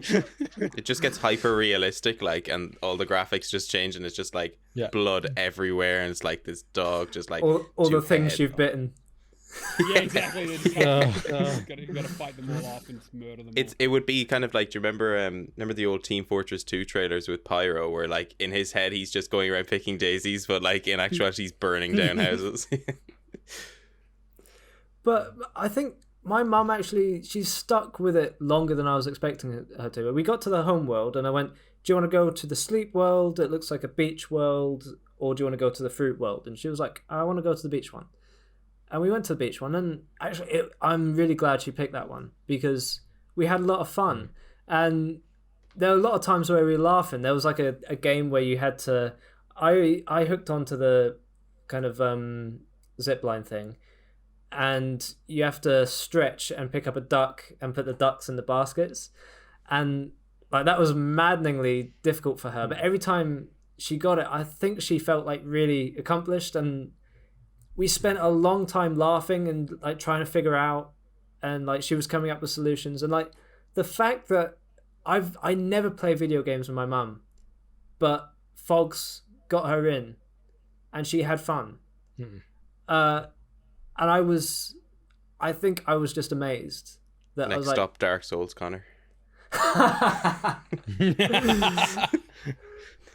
It just gets hyper realistic, like, and all the graphics just change, and it's just like blood everywhere, and it's like this dog just like all the things you've bitten. Yeah, exactly. You've got to fight them all off and murder them. It would be kind of like, do you remember the old Team Fortress 2 trailers with Pyro, where like in his head he's just going around picking daisies, but like in actuality he's burning down houses. But I think my mum actually, she's stuck with it longer than I was expecting her to. We got to the home world and I went, do you want to go to the sleep world? It looks like a beach world. Or do you want to go to the fruit world? And she was like, I want to go to the beach one. And we went to the beach one. And actually, I'm really glad she picked that one because we had a lot of fun. And there were a lot of times where we were laughing. There was like a game where you had to... I hooked onto the kind of zipline thing. And you have to stretch and pick up a duck and put the ducks in the baskets. And like that was maddeningly difficult for her. But every time she got it, I think she felt like really accomplished. And we spent a long time laughing and like trying to figure out, and like she was coming up with solutions. And like the fact that I never play video games with my mum, but PHOGS got her in and she had fun. And I think I was just amazed that Next I was like, stop, Dark Souls, Connor.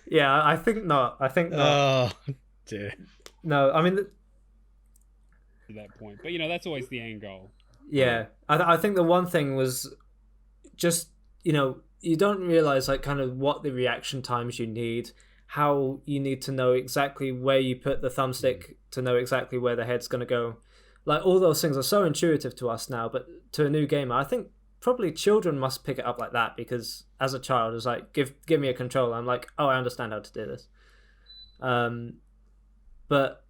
Yeah, I think not. Oh, dear. No, I mean, to that point, but you know that's always the end goal. Yeah, I think the one thing was just, you know, you don't realize like kind of what the reaction times you need, how you need to know exactly where you put the thumbstick to know exactly where the head's going to go. Like all those things are so intuitive to us now, but to a new gamer, I think probably children must pick it up like that, because as a child, it's like, give me a controller. I'm like, oh, I understand how to do this. But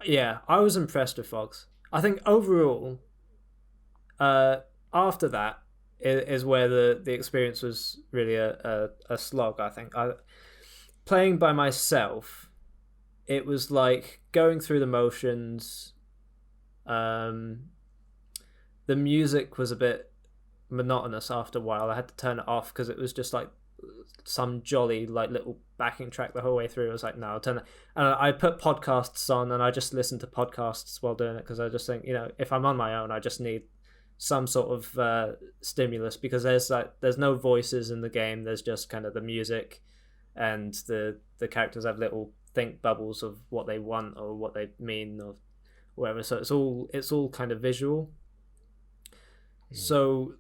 yeah, I was impressed with PHOGS. I think overall, after that is where the experience was really a slog, I think. Playing by myself, it was like going through the motions. The music was a bit monotonous after a while. I had to turn it off because it was just like some jolly like little backing track the whole way through. I was like, no, I'll turn it. And I put podcasts on and I just listened to podcasts while doing it, because I just think, you know, if I'm on my own, I just need some sort of stimulus, because there's no voices in the game. There's just kind of the music, and the characters have little think bubbles of what they want or what they mean or whatever. So it's all kind of visual. So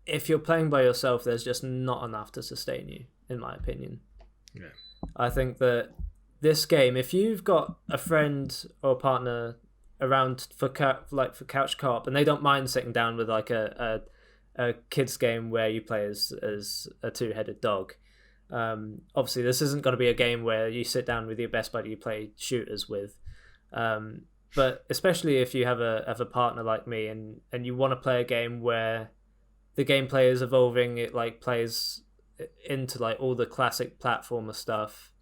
if you're playing by yourself, there's just not enough to sustain you, in my opinion. Yeah. I think that this game, if you've got a friend or a partner around for couch co-op, and they don't mind sitting down with like a kids game where you play as a two-headed dog. Obviously, this isn't going to be a game where you sit down with your best buddy you play shooters with. But especially if you have a partner like me, and you want to play a game where the gameplay is evolving, it like plays into like all the classic platformer stuff.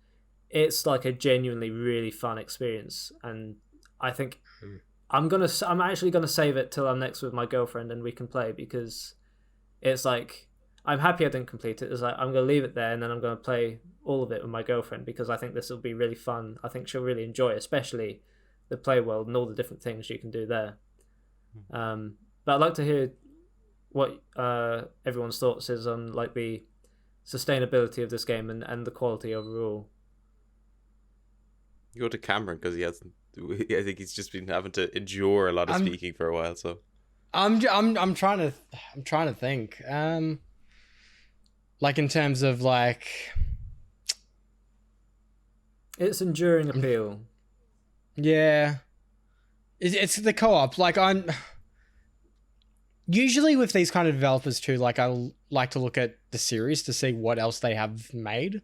It's like a genuinely really fun experience, and I think I'm actually gonna save it till I'm next with my girlfriend and we can play, because it's like, I'm happy I didn't complete it. It's like, I'm gonna leave it there and then I'm gonna play all of it with my girlfriend, because I think this will be really fun. I think she'll really enjoy it, especially the play world and all the different things you can do there. But I'd like to hear what everyone's thoughts is on like the sustainability of this game and the quality overall. You go to Cameron, because I think he's just been having to endure a lot of speaking for a while. So I'm trying to think. Like in terms of like its enduring appeal. Yeah, it's the co-op. Like I'm usually with these kind of developers too. Like I like to look at the series to see what else they have made,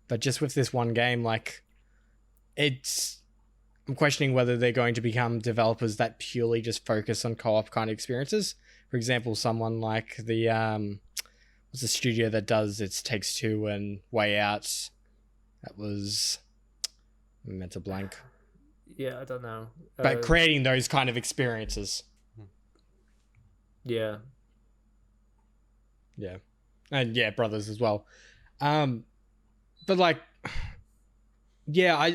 but just with this one game, like I'm questioning whether they're going to become developers that purely just focus on co-op kind of experiences. For example, someone like the what's the studio that does It Takes Two and Way Out? That was meant to blank. Yeah, I don't know. But creating those kind of experiences. Yeah. Yeah. And yeah, brothers as well. But like, yeah,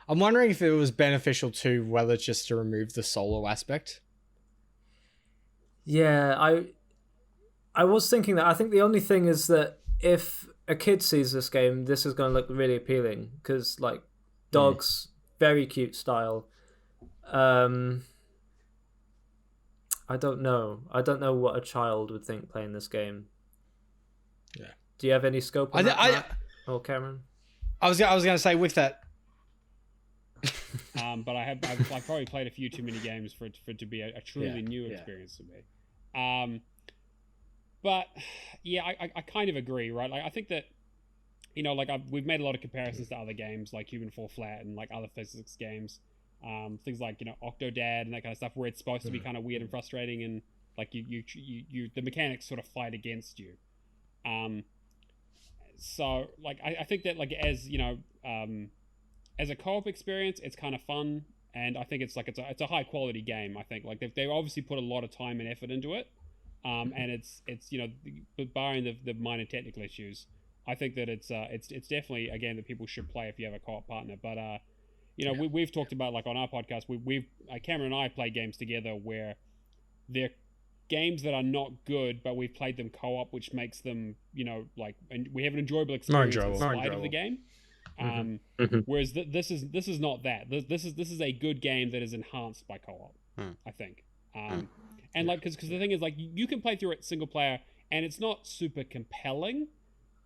I'm wondering if it was beneficial too, whether just to remove the solo aspect. Yeah, I was thinking that. I think the only thing is that if a kid sees this game, this is going to look really appealing because, like, dogs, very cute style. I don't know. I don't know what a child would think playing this game. Yeah. Do you have any scope on that, Matt? Or Cameron? I was going to say with that. But I've probably played a few too many games for it to be a truly new experience to me. But yeah, I kind of agree, right? Like, I think that, you know, like we've made a lot of comparisons to other games like Human Fall Flat and like other physics games, things like, you know, Octodad and that kind of stuff, where it's supposed to be kind of weird and frustrating, and like you the mechanics sort of fight against you. So like I think that, like, as you know, as a co-op experience, it's kind of fun, and I think it's a high quality game. I think like they've obviously put a lot of time and effort into it, and it's you know, barring the minor technical issues, I think that it's definitely a game that people should play if you have a co-op partner. But you know, we've talked about, like, on our podcast, we've Cameron and I play games together where they're games that are not good, but we've played them co-op, which makes them, you know, like, and we have an enjoyable experience inside of the game. Whereas this is not that. This is a good game that is enhanced by co-op. I think. And like, because the thing is, like, you can play through it single player, and it's not super compelling,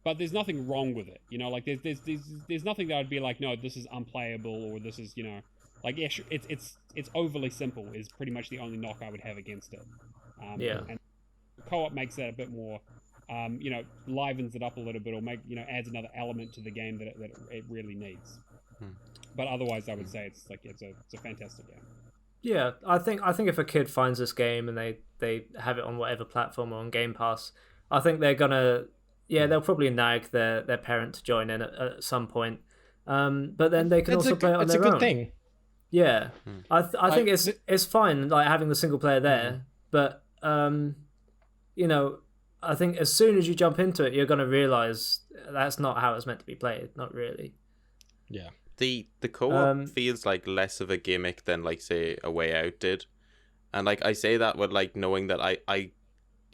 but there's nothing wrong with it. You know, like there's nothing that I'd be like, no, this is unplayable, or this is, you know, like, yeah, sure, it's overly simple is pretty much the only knock I would have against it. And co-op makes that a bit more, you know, livens it up a little bit, or adds another element to the game that it really needs. But otherwise, I would say it's a fantastic game. Yeah, I think if a kid finds this game and they have it on whatever platform or on Game Pass, I think they're gonna, they'll probably nag their parent to join in at some point. But then they can also play it on their own. It's a good thing. Yeah, I think it's fine, like, having the single player there, but you know, I think as soon as you jump into it, you're gonna realize that's not how it's meant to be played. Not really. Yeah. The co-op feels like less of a gimmick than, like, say, A Way Out did. And, like, I say that with, like, knowing that I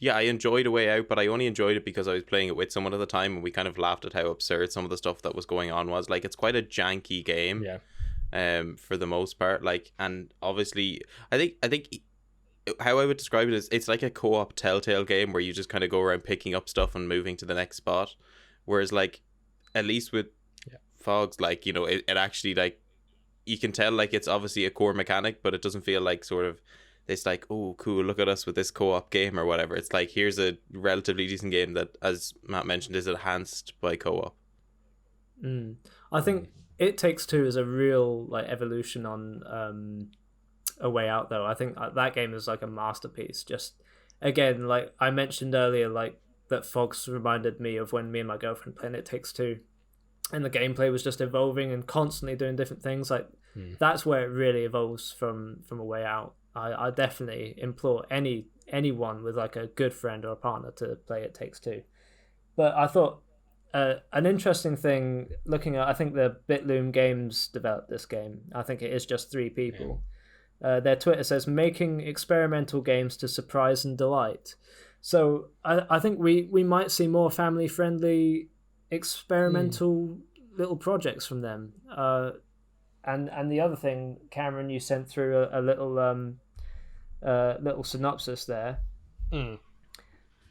enjoyed A Way Out, but I only enjoyed it because I was playing it with someone at the time, and we kind of laughed at how absurd some of the stuff that was going on was. Like, it's quite a janky game. Yeah. For the most part. Like, and obviously I think how I would describe it is it's like a co-op Telltale game where you just kind of go around picking up stuff and moving to the next spot. Whereas, like, at least with PHOGS, like, you know, it actually, like, you can tell, like, it's obviously a core mechanic, but it doesn't feel like sort of this, like, oh, cool, look at us with this co-op game or whatever. It's like, here's a relatively decent game that, as Matt mentioned, is enhanced by co-op. I think It Takes Two is a real, like, evolution on A Way Out, though. I think that game is like a masterpiece. Just, again, like I mentioned earlier, like, that PHOGS reminded me of when me and my girlfriend played It Takes Two, and the gameplay was just evolving and constantly doing different things. Like, that's where it really evolves from A Way Out. I definitely implore anyone with, like, a good friend or a partner to play It Takes Two. But I thought an interesting thing, looking at, I think the Bitloom Games developed this game. I think it is just 3 people. Their Twitter says, making experimental games to surprise and delight. So I think we might see more family-friendly experimental little projects from them. And the other thing, Cameron, you sent through a little synopsis there.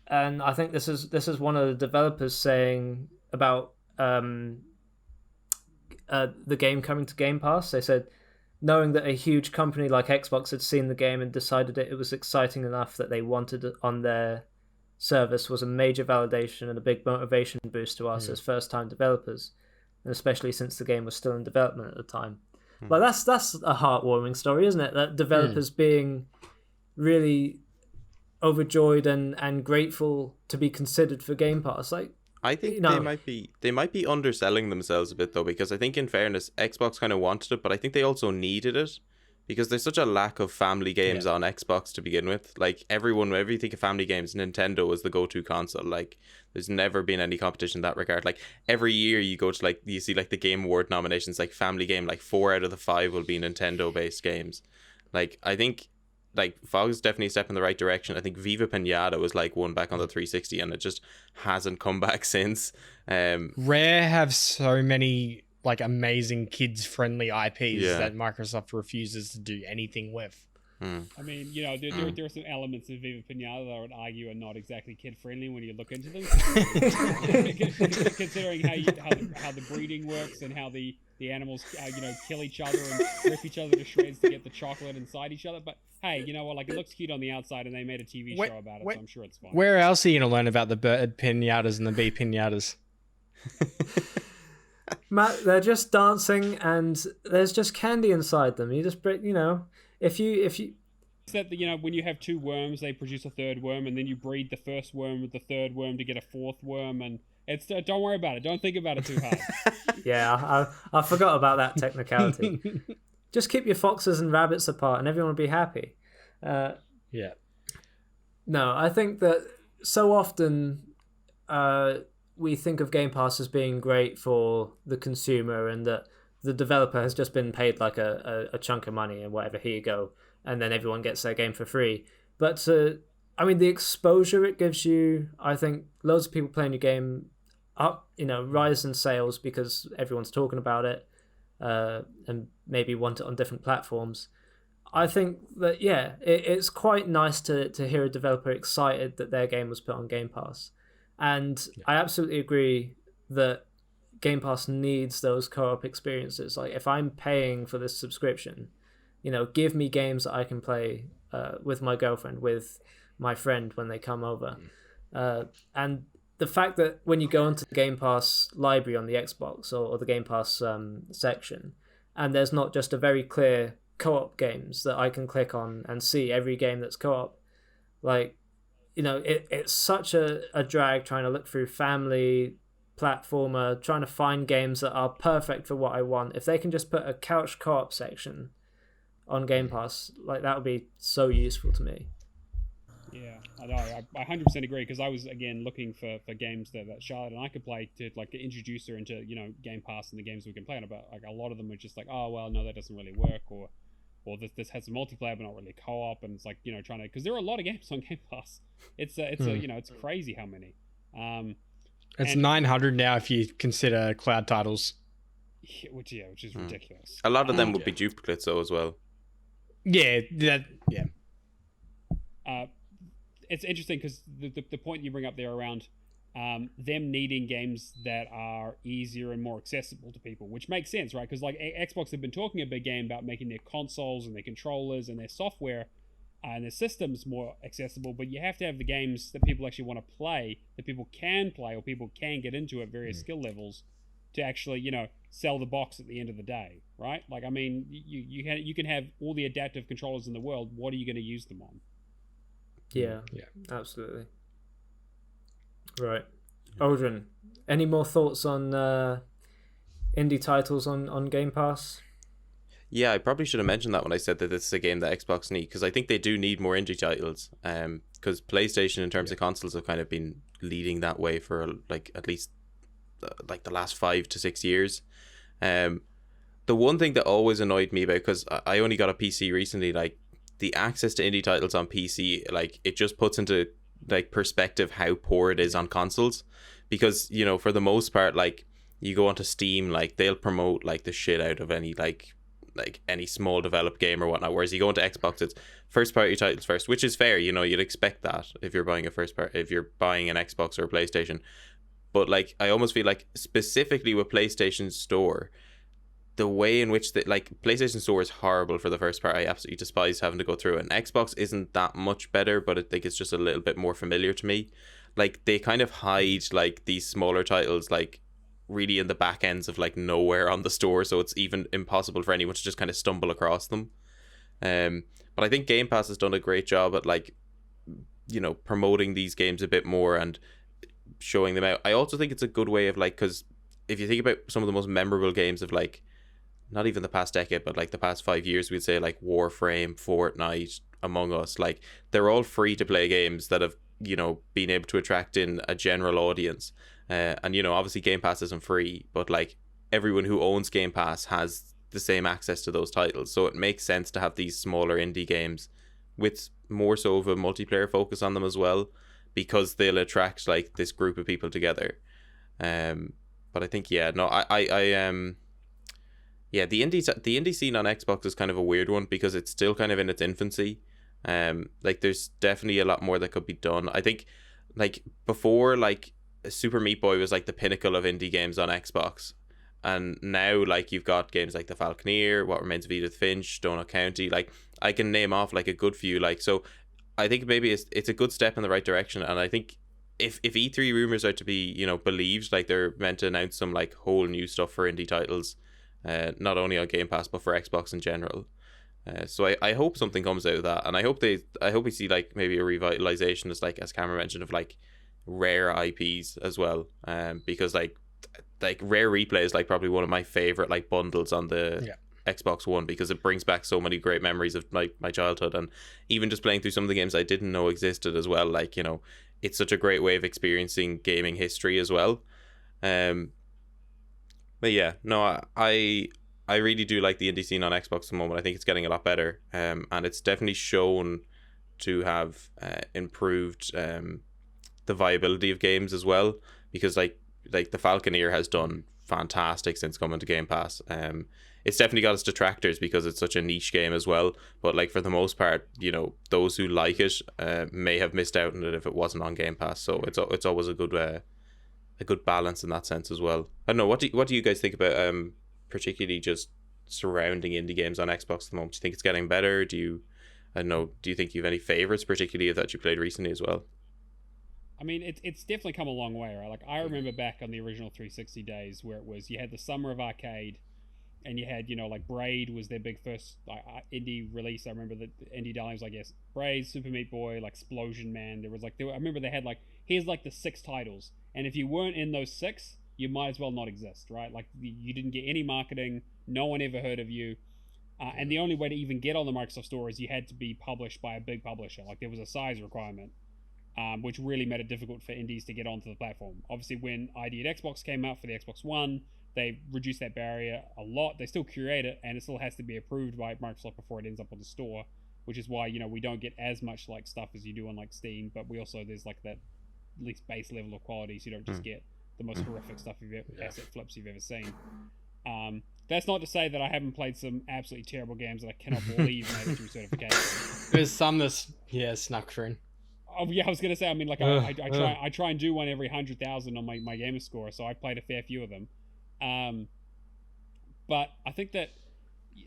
And I think this is one of the developers saying about the game coming to Game Pass. They said, knowing that a huge company like Xbox had seen the game and decided it was exciting enough that they wanted it on their service was a major validation and a big motivation boost to us as first-time developers, and especially since the game was still in development at the time. But that's a heartwarming story, isn't it? That developers being really overjoyed and grateful to be considered for Game Pass. Like, I think they might be underselling themselves a bit, though, because I think, in fairness, Xbox kind of wanted it, but I think they also needed it because there's such a lack of family games on Xbox to begin with. Like whenever you think of family games, Nintendo is the go-to console. Like there's never been any competition in that regard. Like every year you go to you see the Game Award nominations, like family game, 4 out of the 5 will be Nintendo based games. Like I think PHOGS is definitely a step in the right direction. I think Viva Pinata was one back on the 360 and it just hasn't come back since. Rare have so many amazing kids friendly IPs that Microsoft refuses to do anything with. I mean, there are some elements of Viva Pinata that I would argue are not exactly kid friendly when you look into them. Considering how the breeding works and how the animals kill each other and rip each other to shreds to get the chocolate inside each other. But hey, you know what? It looks cute on the outside, and they made a TV show about it, so I'm sure it's fine. Where else are you gonna learn about the bird pinatas and the bee pinatas? Matt, they're just dancing and there's just candy inside them. You just, if you that when you have 2 worms, they produce a 3rd worm, and then you breed the first worm with the 3rd worm to get a 4th worm, and it's don't worry about it. Don't think about it too hard. Yeah, I forgot about that technicality. Just keep your foxes and rabbits apart, and everyone will be happy. Yeah. No, I think that so often we think of Game Pass as being great for the consumer, and that the developer has just been paid a chunk of money and whatever, here you go, and then everyone gets their game for free. But the exposure it gives you, I think loads of people playing your game up, rise in sales because everyone's talking about it, and maybe want it on different platforms. I think that it's quite nice to hear a developer excited that their game was put on Game Pass. And I absolutely agree that Game Pass needs those co-op experiences. If I'm paying for this subscription, give me games that I can play with my girlfriend, with my friend when they come over. And the fact that when you go into the Game Pass library on the Xbox or the Game Pass section, and there's not just a very clear co-op games that I can click on and see every game that's co-op, it's such a drag trying to look through family platformer, trying to find games that are perfect for what I want. If they can just put a couch co-op section on Game Pass, that would be so useful to me. Yeah, I know. I 100% agree, because I was again looking for games that Charlotte and I could play to introduce her into Game Pass and the games we can play on. But a lot of them were just oh well, no, that doesn't really work, or this has some multiplayer but not really co-op, and it's trying to, because there are a lot of games on Game Pass. It's it's crazy how many. It's 900 now if you consider cloud titles. Which is ridiculous. A lot of them would be duplicates though as well. Yeah, it's interesting because the point you bring up there around them needing games that are easier and more accessible to people, which makes sense, right? Because Xbox have been talking a big game about making their consoles and their controllers and their software and their systems more accessible, but you have to have the games that people actually want to play, that people can play or people can get into at various skill levels to actually sell the box at the end of the day, right? You can have all the adaptive controllers in the world. What are you going to use them on? Yeah, absolutely. Right. Odhrán, any more thoughts on indie titles on Game Pass? Yeah, I probably should have mentioned that when I said that this is a game that Xbox need, because I think they do need more indie titles. Because PlayStation, in terms of consoles, have kind of been leading that way for at least the last 5 to 6 years. The one thing that always annoyed me about, because I only got a PC recently, the access to indie titles on PC, it just puts into perspective how poor it is on consoles, because for the most part, you go onto Steam, they'll promote the shit out of any any small developed game or whatnot, whereas you go into Xbox, it's first party titles first, which is fair. You'd expect that if you're buying if you're buying an Xbox or a PlayStation. But I almost feel specifically with PlayStation Store, the way in which PlayStation Store is horrible for the first part. I absolutely despise having to go through it. And Xbox isn't that much better, but I think it's just a little bit more familiar to me. They kind of hide these smaller titles really in the back ends of nowhere on the store, so it's even impossible for anyone to just kind of stumble across them. But I think Game Pass has done a great job at promoting these games a bit more and showing them out. I also think it's a good way of because if you think about some of the most memorable games of not even the past decade, but like the past 5 years, we'd say like Warframe, Fortnite, Among Us, like they're all free to play games that have, you know, been able to attract in a general audience. And, you know, obviously Game Pass isn't free, but like everyone who owns Game Pass has the same access to those titles. So it makes sense to have these smaller indie games with more so of a multiplayer focus on them as well, because they'll attract like this group of people together. But I think, yeah, no, yeah, the indie scene on Xbox is kind of a weird one because it's still kind of in its infancy. Like there's definitely a lot more that could be done. I think like before, like Super Meat Boy was like the pinnacle of indie games on Xbox, and now like you've got games like The Falconeer, What Remains of Edith Finch, Donut County. Like I can name off like a good few. Like, so I think maybe it's a good step in the right direction. And I think if E3 rumors are to be, you know, believed, like they're meant to announce some like whole new stuff for indie titles, not only on Game Pass but for Xbox in general. So I hope something comes out of that, and I hope we see like maybe a revitalization, as Cameron mentioned, of like rare IPs as well. Because like Rare Replay is like probably one of my favorite like bundles on the Xbox One, because it brings back so many great memories of my childhood, and even just playing through some of the games I didn't know existed as well. Like, you know, it's such a great way of experiencing gaming history as well. But yeah, no, I really do like the indie scene on Xbox at the moment. I think it's getting a lot better, and it's definitely shown to have improved the viability of games as well, because like the Falconeer has done fantastic since coming to Game Pass. It's definitely got its detractors because it's such a niche game as well, but like for the most part, you know, those who like it may have missed out on it if it wasn't on Game Pass. So it's always a good balance in that sense as well. I don't know, what do you guys think about particularly just surrounding indie games on Xbox at the moment? Do you think it's getting better? Do you think you have any favorites particularly that you played recently as well? I mean, it's definitely come a long way, right? Like I remember back on the original 360 days where it was, you had the summer of arcade, and you had, you know, like Braid was their big first like indie release. I remember that indie darling was like, yes, Braid, Super Meat Boy, like Explosion Man. There was like, I remember they had like, here's like the 6 titles, and if you weren't in those 6, you might as well not exist, right? Like you didn't get any marketing, no one ever heard of you, and the only way to even get on the Microsoft Store is you had to be published by a big publisher. Like there was a size requirement, which really made it difficult for indies to get onto the platform. Obviously, when ID at Xbox came out for the Xbox One, they reduced that barrier a lot. They still curate it, and it still has to be approved by Microsoft before it ends up on the store, which is why, you know, we don't get as much like stuff as you do on like Steam, but we also, there's like that at least base level of quality, so you don't just get the most horrific stuff asset flips you've ever seen. That's not to say that I haven't played some absolutely terrible games that I cannot believe made it through certification. There's some that's snuck through. Oh yeah, I was gonna say. I mean, like I try and do one every 100,000 on my Gamerscore, so I played a fair few of them. But I think that,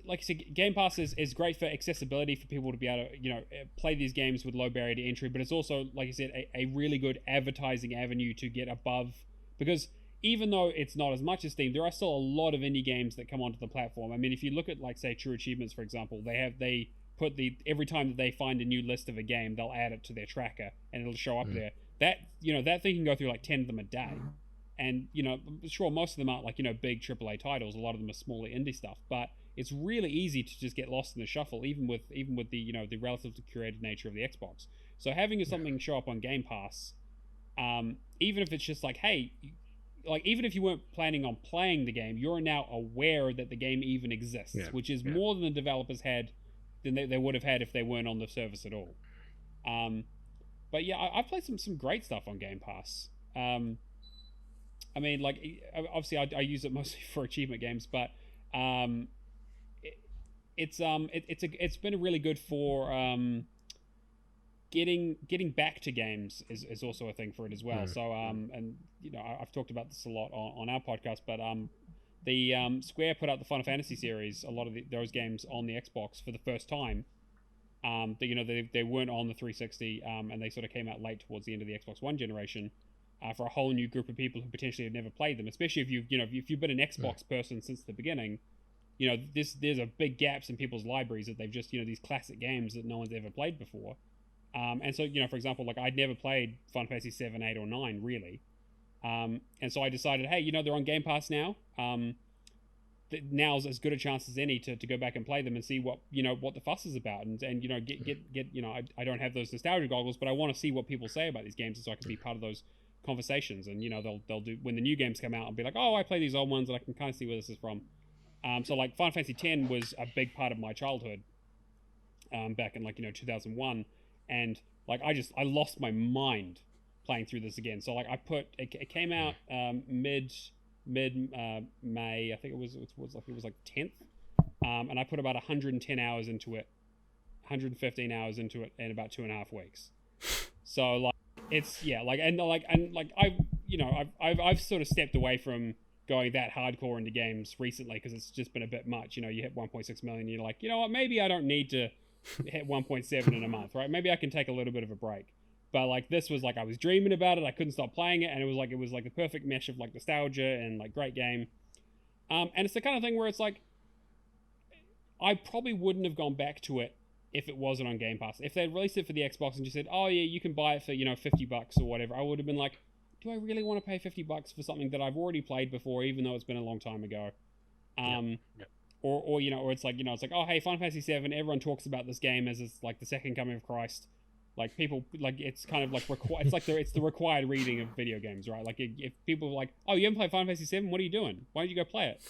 like I said, Game Pass is great for accessibility, for people to be able to, you know, play these games with low barrier to entry. But it's also, like I said, a really good advertising avenue to get above, because even though it's not as much as Steam, there are still a lot of indie games that come onto the platform. I mean, if you look at, like, say, True Achievements, for example, they put every time that they find a new list of a game, they'll add it to their tracker and it'll show up there. That, you know, that thing can go through like 10 of them a day. And, you know, sure, most of them aren't like, you know, big AAA titles. A lot of them are smaller indie stuff, but it's really easy to just get lost in the shuffle, even with the, you know, the relatively curated nature of the Xbox. So having something show up on Game Pass, even if it's just like, hey, like, even if you weren't planning on playing the game, you're now aware that the game even exists, which is more than the developers had, than they would have had if they weren't on the service at all. But yeah, I've played some great stuff on Game Pass. I mean, like, obviously I use it mostly for achievement games, but it's been really good for getting back to games is also a thing for it as well. So and you know, I've talked about this a lot on our podcast, but the Square put out the Final Fantasy series, a lot of those games on the Xbox for the first time. You know, they weren't on the 360, and they sort of came out late towards the end of the Xbox One generation, for a whole new group of people who potentially have never played them. Especially if you've been an Xbox person since the beginning, you know, there's a big gaps in people's libraries that they've just, you know, these classic games that no one's ever played before. And so, you know, for example, like, I'd never played Final Fantasy 7, 8, or 9 really. And so I decided, hey, you know, they're on Game Pass now. now's as good a chance as any to go back and play them and see what the fuss is about, and get I don't have those nostalgia goggles, but I want to see what people say about these games, so I can be part of those conversations. And they'll do, when the new games come out, and be like, oh, I play these old ones and I can kind of see where this is from. So like Final Fantasy X was a big part of my childhood, back in 2001, and like I lost my mind playing through this again. So like it came out mid May, I think it was like 10th, and I put about 110 hours into it, 115 hours into it in about 2.5 weeks. So like it's I've sort of stepped away from going that hardcore into games recently, because it's just been a bit much. You hit 1.6 million, you're like, you know what, maybe I don't need to hit 1.7 in a month, right? Maybe I can take a little bit of a break. But like this was like, I was dreaming about it, I couldn't stop playing it, and it was like the perfect mesh of like nostalgia and like great game. And it's the kind of thing where it's like, I probably wouldn't have gone back to it if it wasn't on Game Pass. If they'd released it for the Xbox and just said, oh yeah, you can buy it for $50 or whatever, I would have been like, do I really want to pay $50 for something that I've already played before, even though it's been a long time ago? Or it's like, it's like, oh hey, Final Fantasy VII, everyone talks about this game as it's like the second coming of Christ. Like people, like it's kind of like it's like it's the required reading of video games, right? Like if people are like, oh, you haven't played Final Fantasy VII, what are you doing? Why don't you go play it?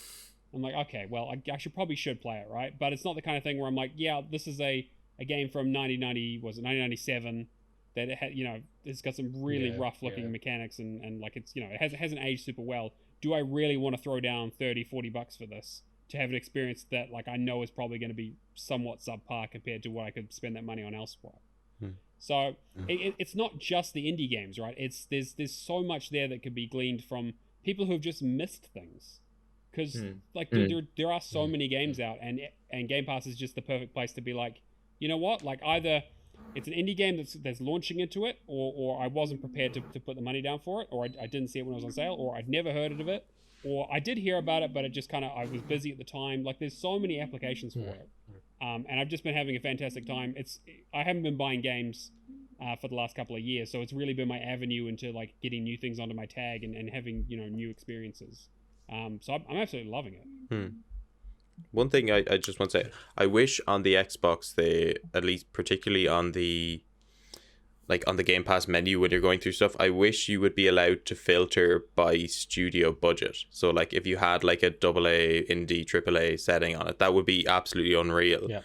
I'm like, okay, well, I should play it, right? But it's not the kind of thing where I'm like, yeah, this is a game from 1997 that it had, it's got some really rough looking mechanics, and like it's, it hasn't aged super well. Do I really want to throw down $30-$40 for this to have an experience that like I know is probably going to be somewhat subpar compared to what I could spend that money on elsewhere? So it's not just the indie games, right? There's so much there that could be gleaned from people who have just missed things, because there are so many games out, and Game Pass is just the perfect place to be like, you know what, like either it's an indie game that's launching into it, or I wasn't prepared to put the money down for it, or I didn't see it when it was on sale, or I'd never heard of it, or I did hear about it, but it just kind of, I was busy at the time. Like there's so many applications for it. And I've just been having a fantastic time. I haven't been buying games for the last couple of years, so it's really been my avenue into like getting new things onto my tag and having new experiences. So I'm absolutely loving it. One thing I just want to say, I wish on the Xbox they, at least particularly on the Game Pass menu when you're going through stuff, I wish you would be allowed to filter by studio budget. So like if you had like a AA, indie, AAA setting on it, that would be absolutely unreal. Yeah.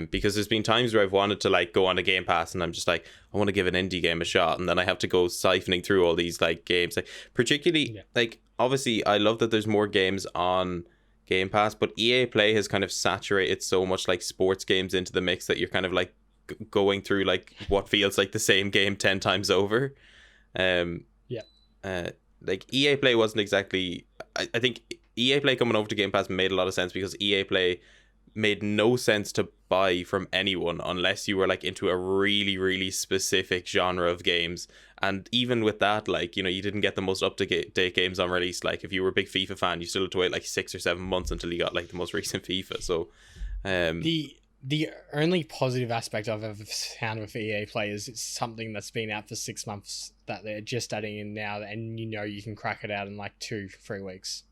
Because there's been times where I've wanted to like go on a Game Pass and I'm just like, I want to give an indie game a shot, and then I have to go siphoning through all these like games. Like particularly like obviously I love that there's more games on Game Pass, but EA Play has kind of saturated so much like sports games into the mix that you're kind of like going through like what feels like the same game 10 times over. Like EA Play wasn't exactly, I think EA Play coming over to Game Pass made a lot of sense, because EA Play made no sense to buy from anyone unless you were like into a really, really specific genre of games. And even with that, like, you didn't get the most up-to-date games on release. Like if you were a big FIFA fan, you still had to wait like 6 or 7 months until you got like the most recent FIFA. So the only positive aspect I've ever found with EA Play is it's something that's been out for 6 months that they're just adding in now, and you can crack it out in like 2-3 weeks.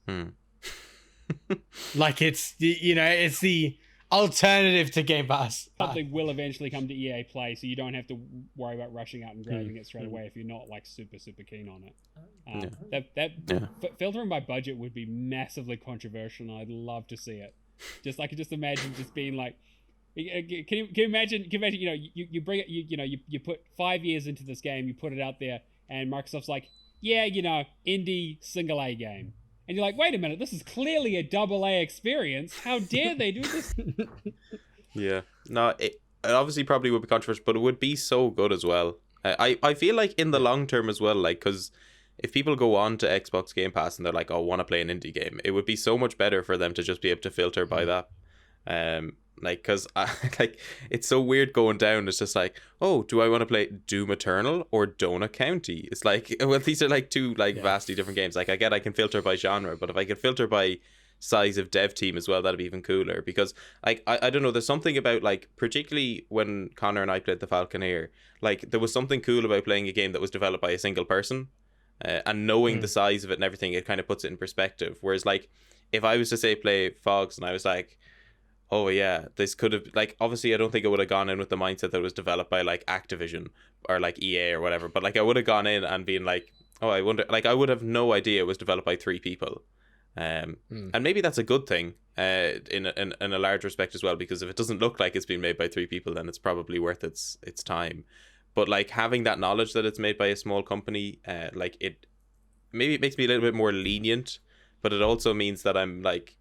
Like it's the alternative to Game Pass. Something will eventually come to EA Play, so you don't have to worry about rushing out and grabbing it straight away if you're not like super keen on it. Filtering by budget would be massively controversial, and I'd love to see it. Just I could just imagine just being like, can you imagine you bring it, you put 5 years into this game, you put it out there, and Microsoft's like, indie single A game. And you're like, wait a minute, this is clearly a AA experience. How dare they do this? Yeah. No, it obviously probably would be controversial, but it would be so good as well. I feel like in the long term as well, like, because if people go on to Xbox Game Pass and they're like, oh, I want to play an indie game, it would be so much better for them to just be able to filter by that. Like, because like it's so weird going down. It's just like, oh, do I want to play Doom Eternal or Donut County? It's like, well, these are like two like vastly different games. Like I get I can filter by genre, but if I could filter by size of dev team as well, that'd be even cooler. Because like I don't know, there's something about like, particularly when Connor and I played the Falconeer, like there was something cool about playing a game that was developed by a single person, and knowing the size of it and everything, it kind of puts it in perspective. Whereas like if I was to say play PHOGS and I was like, oh yeah, this could have, like, obviously I don't think I would have gone in with the mindset that it was developed by like Activision or like EA or whatever, but like I would have gone in and been like, oh, I wonder, like I would have no idea it was developed by 3 people. And maybe that's a good thing in a large respect as well, because if it doesn't look like it's been made by 3 people, then it's probably worth its time. But like having that knowledge that it's made by a small company, like it makes me a little bit more lenient, but it also means that I'm like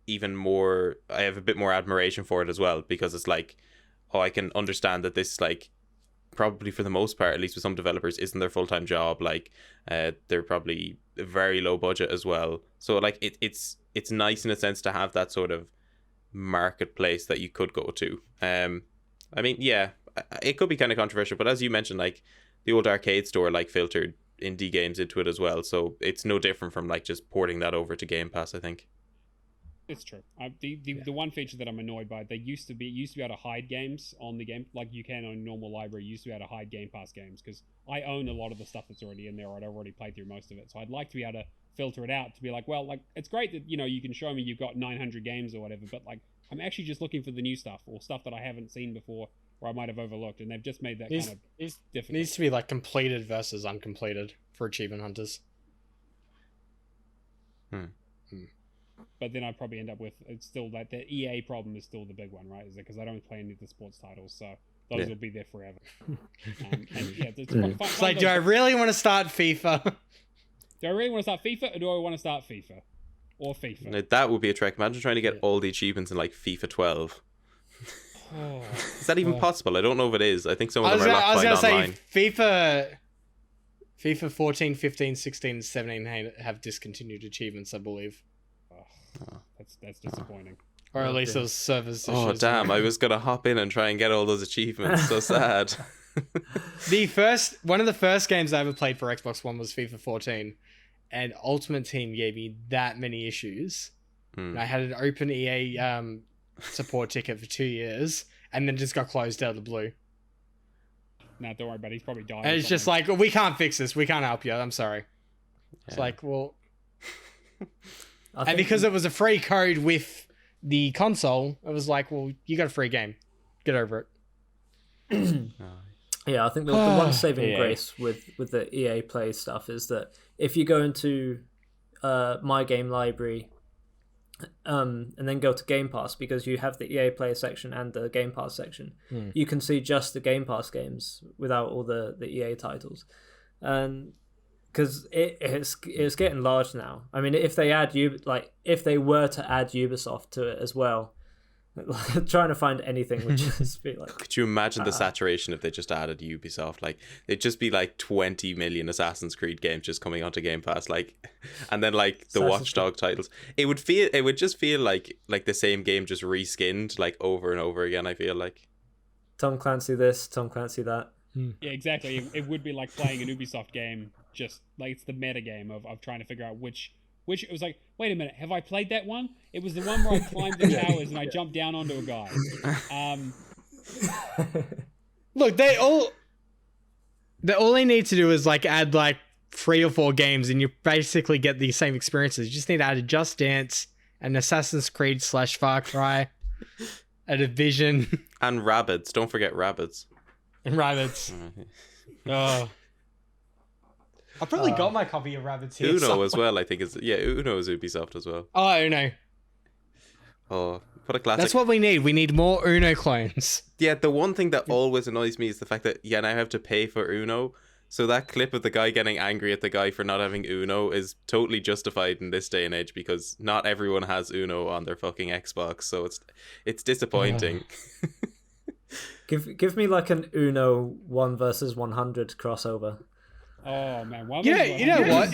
even more, I have a bit more admiration for it as well, because it's like, oh, I can understand that this, like, probably for the most part, at least with some developers, isn't their full-time job. Like they're probably very low budget as well, so like it's nice in a sense to have that sort of marketplace that you could go to. I mean, yeah, it could be kind of controversial, but as you mentioned, like the old arcade store like filtered indie games into it as well, so it's no different from like just porting that over to Game Pass, I think. It's true. The one feature that I'm annoyed by, they used to be able to hide games on the game, like you can on normal library. You used to be able to hide Game Pass games, because I own a lot of the stuff that's already in there, or I'd already played through most of it. So I'd like to be able to filter it out, to be like, well, like it's great that, you know, you can show me you've got 900 games or whatever, but like I'm actually just looking for the new stuff or stuff that I haven't seen before or I might have overlooked, and they've just made that kind of difficult. It needs to be like completed versus uncompleted for achievement hunters. But then I'd probably end up with, it's still that the EA problem is still the big one, right? Is it because I don't play any of the sports titles, so those will be there forever. And yeah, it's like, do I really want to start FIFA? Do I really want to start FIFA, or do I want to start FIFA? Or FIFA? Now, that would be a trek. Imagine trying to get all the achievements in like FIFA 12. Is that even possible? I don't know if it is. I think some of them are locked behind online. FIFA 14, 15, 16, and 17 have discontinued achievements, I believe. That's disappointing. Or at least those servers. Oh damn! I was gonna hop in and try and get all those achievements. So sad. One of the first games I ever played for Xbox One was FIFA 14, and Ultimate Team gave me that many issues. I had an open EA support ticket for 2 years, and then just got closed out of the blue. Nah, don't worry about it. He's probably dying. And it's just like, we can't fix this. We can't help you. I'm sorry. Yeah. It's like, well. And because it was a free code with the console, it was like, well, you got a free game. Get over it. Yeah, I think the one saving grace with the EA Play stuff is that if you go into My Game Library and then go to Game Pass, because you have the EA Play section and the Game Pass section, you can see just the Game Pass games without all the EA titles. And because it's getting large now. I mean, if they if they were to add Ubisoft to it as well, like, trying to find anything would just be like. Could you imagine the saturation if they just added Ubisoft? Like, it'd just be like 20 million Assassin's Creed games just coming onto Game Pass, like, and then like the Watchdog titles. It would just feel like the same game just reskinned like over and over again. I feel like Tom Clancy this, Tom Clancy that. Yeah, exactly. It would be like playing an Ubisoft game. Just like it's the meta game of trying to figure out which it was like, wait a minute, have I played that one? It was the one where I climbed the towers and I jumped down onto a guy. Look, all they need to do is like add like 3 or 4 games and you basically get the same experiences. You just need to add a Just Dance, an Assassin's Creed / Far Cry, a Division, and Rabbids. Don't forget Rabbids. And Rabbids. Oh. I probably got my copy of Rabbids here. Uno somewhere. as well, I think is Uno is Ubisoft as well. Oh, Uno. Oh, what a classic. That's what we need. We need more Uno clones. Yeah, the one thing that always annoys me is the fact that now I have to pay for Uno. So that clip of the guy getting angry at the guy for not having Uno is totally justified in this day and age, because not everyone has Uno on their fucking Xbox. So it's disappointing. Give me like an Uno 1 versus 100 crossover. Oh man, you know what?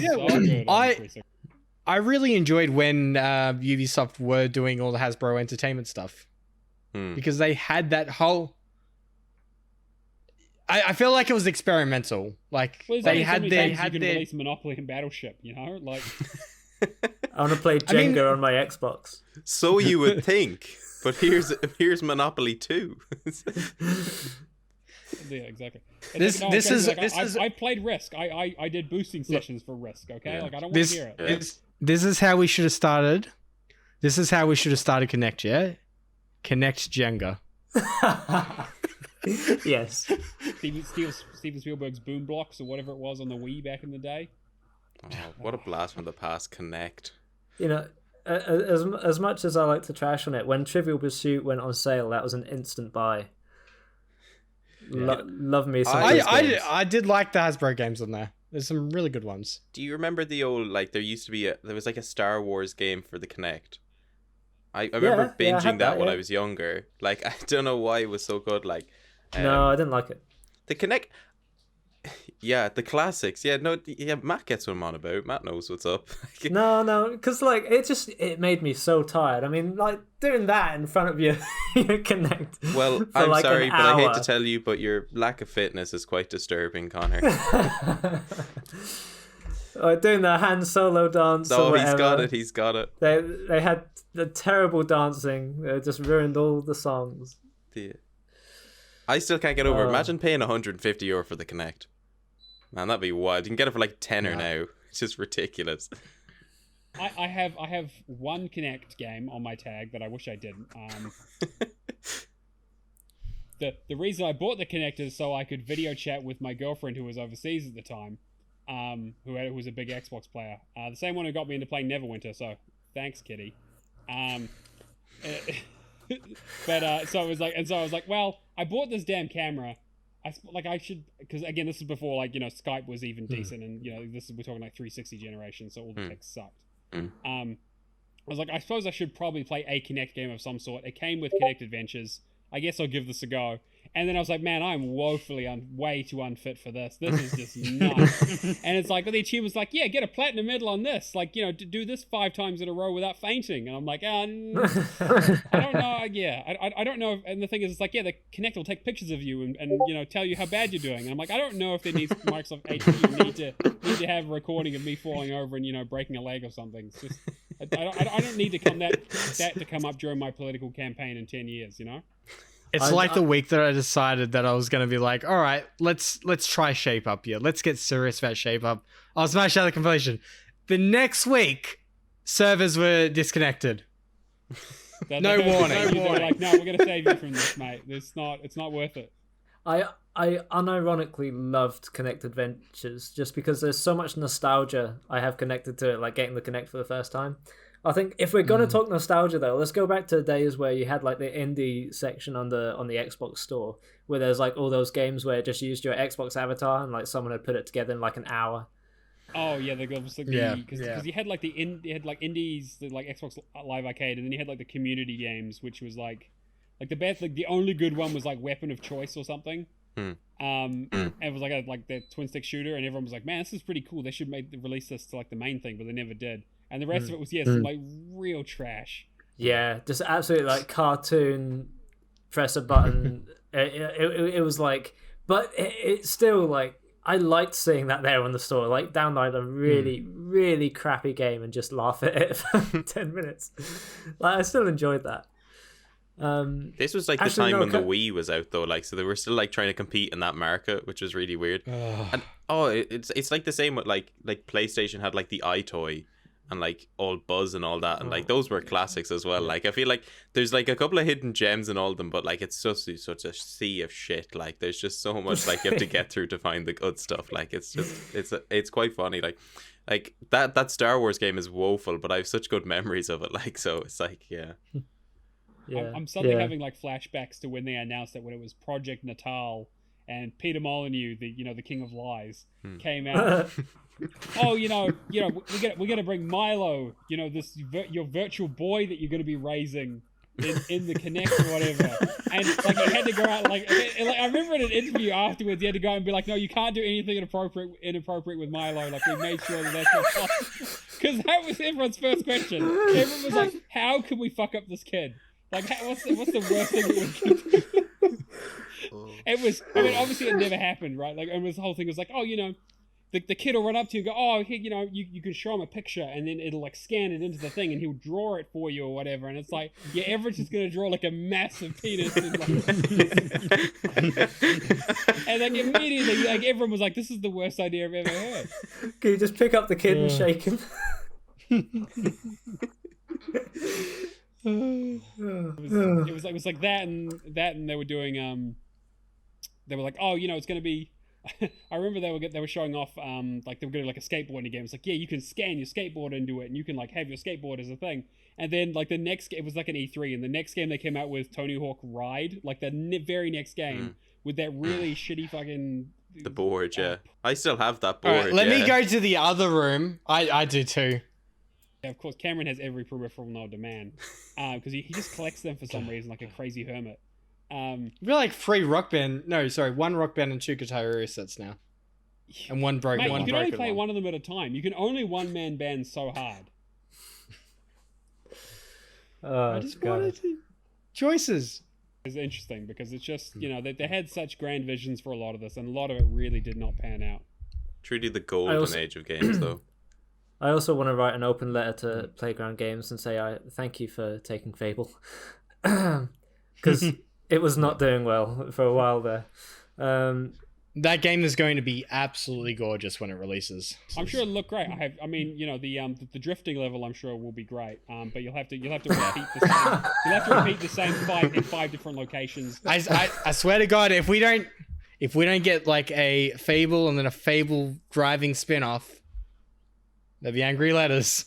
I really enjoyed when Ubisoft were doing all the Hasbro Entertainment stuff, because they had that whole. I feel like it was experimental. Like they had their release Monopoly and Battleship, you know, like. I want to play Jenga on my Xbox. So you would think, but here's Monopoly 2. Yeah, exactly. This is I played Risk. I did boosting sessions for Risk. Okay, like I don't want to hear it. This is how we should have started. This is how we should have started Connect, yeah? Connect Jenga. Yes. Steven Spielberg's Boom Blocks or whatever it was on the Wii back in the day. Oh, what a blast from the past, Connect. You know, as much as I like to trash on it, when Trivial Pursuit went on sale, that was an instant buy. Love me some games. I did like the Hasbro games on there. There's some really good ones. Do you remember the old, like, there was like a Star Wars game for the Kinect? I remember binging that when I was younger. Like, I don't know why it was so good. Like, no, I didn't like it. The Kinect, yeah, the classics. Yeah, no, yeah, Matt gets what I'm on about. Matt knows what's up. No, because like it made me so tired. I mean, like doing that in front of your Kinect. Well, I'm like sorry, but I hate to tell you, but your lack of fitness is quite disturbing, Connor. Doing the Han Solo dance. No, or whatever. He's got it. They had the terrible dancing. They just ruined all the songs. Yeah. I still can't get over. Imagine paying €150 for the Kinect. Man, that'd be wild. You can get it for like tenner now. It's just ridiculous. I have one Kinect game on my tag that I wish I didn't. The reason I bought the Kinect is so I could video chat with my girlfriend who was overseas at the time, who was a big Xbox player. The same one who got me into playing Neverwinter. So thanks, Kitty. But so I was like, well, I bought this damn camera. I should, because again, this is before like, you know, Skype was even decent, and you know, we're talking like 360 generation, so all the tech sucked. I was like, I suppose I should probably play a Kinect game of some sort. It came with Kinect Adventures. I guess I'll give this a go. And then I was like, man, I'm woefully way too unfit for this. This is just nuts. And it's like, well, the achievement's like, yeah, get a platinum medal on this. Like, you know, do this 5 times in a row without fainting. And I'm like, I don't know. Yeah, I don't know. And the thing is, it's like, yeah, the Kinect will take pictures of you and you know, tell you how bad you're doing. And I'm like, I don't know if there needs Microsoft HD need to have a recording of me falling over and, you know, breaking a leg or something. It's just, I don't need to come up during my political campaign in 10 years, you know? It's like the week that I decided that I was going to be like, all right, let's try Shape Up here. Let's get serious about Shape Up. I'll smash out the completion. The next week, servers were disconnected. No warning. Like, no, we're going to save you from this, mate. It's not worth it. I unironically loved Kinect Adventures just because there's so much nostalgia I have connected to it, like getting the Kinect for the first time. I think if we're going to talk nostalgia, though, let's go back to the days where you had like the indie section on the Xbox store, where there's like all those games where it just used your Xbox avatar and like someone had put it together in like an hour. Oh yeah, because you had like indies, like Xbox Live Arcade, and then you had like the community games, which was like the best, like the only good one was like Weapon of Choice or something. And it was like the twin stick shooter, and everyone was like, man, this is pretty cool. They should release this to like the main thing, but they never did. And the rest of it was some like real trash. Yeah, just absolutely like cartoon. Press a button. it was like, but it's still like I liked seeing that there on the store. Like download a really really crappy game and just laugh at it for 10 minutes. Like I still enjoyed that. This was like the time when the Wii was out though, like so they were still like trying to compete in that market, which was really weird. And it's like the same with like PlayStation had like the iToy and like all Buzz and all that, and like those were classics as well. Like I feel like there's like a couple of hidden gems in all of them, but like it's just such a sea of shit. Like there's just so much like you have to get through to find the good stuff. Like it's just it's quite funny. Like that Star Wars game is woeful, but I have such good memories of it. Like so it's like I'm suddenly having like flashbacks to when they announced that when it was Project Natal and Peter Molyneux, the King of Lies, came out. Oh, we're gonna bring Milo, this your virtual boy that you're gonna be raising in the Kinect or whatever. And like he had to go out like I remember in an interview afterwards he had to go and be like, no, you can't do anything inappropriate with Milo. Like we made sure that's not possible. Because that was everyone's first question. Everyone was like, how can we fuck up this kid? Like what's the worst thing that we can do? It was, I mean, obviously it never happened, right? Like, and the whole thing was like, oh, the kid will run up to you and go, oh, here, you can show him a picture and then it'll like scan it into the thing and he'll draw it for you or whatever. And it's like, yeah, Everett's just going to draw like a massive penis. And like immediately, like everyone was like, this is the worst idea I've ever heard. Can you just pick up the kid and shake him? It was like that and they were doing they were like, oh, it's gonna be. I remember they were showing off like they were doing like a skateboarding game. It's like, yeah, you can scan your skateboard into it, and you can like have your skateboard as a thing. And then like the next, it was like an E3, and the next game they came out with Tony Hawk Ride, like the very next game with that really shitty fucking the board. Yeah, I still have that board. Right, let me go to the other room. I do too. Yeah, of course, Cameron has every peripheral known to man, because he just collects them for some reason, like a crazy hermit. I feel like one rock band and 2 Guitar Hero sets now, and one broken. Mate, one you can broken only play one of them at a time. You can only one-man band so hard. I just wanted to... choices. It's interesting because it's just they had such grand visions for a lot of this, and a lot of it really did not pan out. Truly the golden age of games, though. I also want to write an open letter to Playground Games and say I thank you for taking Fable, because it was not doing well for a while there. That game is going to be absolutely gorgeous when it releases. I'm sure it'll look great. The drifting level I'm sure will be great. But you'll have to repeat the same five different locations. I swear to God, if we don't get like a Fable and then a Fable driving spin-off, there'll be angry letters.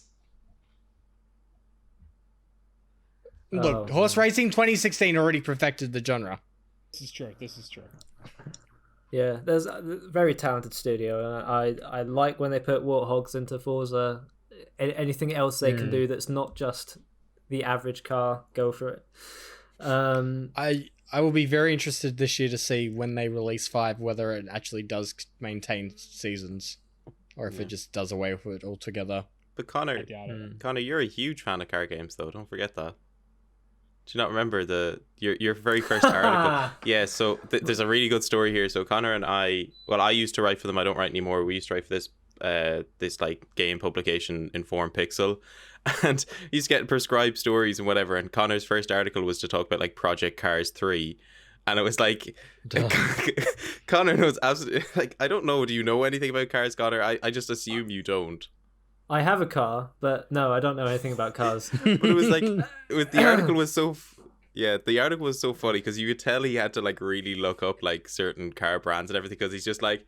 Look, Horse Racing 2016 already perfected the genre. This is true. Yeah, there's a very talented studio, and I like when they put Warthogs into Forza. Anything else they can do that's not just the average car, go for it. I will be very interested this year to see when they release 5 whether it actually does maintain seasons, or if it just does away with it altogether. But Connor, you're a huge fan of car games, though. Don't forget that. Do you not remember your very first article? Yeah, so there's a really good story here. So Connor and I used to write for them. I don't write anymore. We used to write for this like game publication, Inform Pixel, and he's getting prescribed stories and whatever. And Connor's first article was to talk about like Project Cars 3. And it was like, Connor knows absolutely, like, I don't know. Do you know anything about cars, Connor? I just assume you don't. I have a car, but no, I don't know anything about cars. But it was like, the article was so, the article was so funny because you could tell he had to like really look up like certain car brands and everything, because he's just like,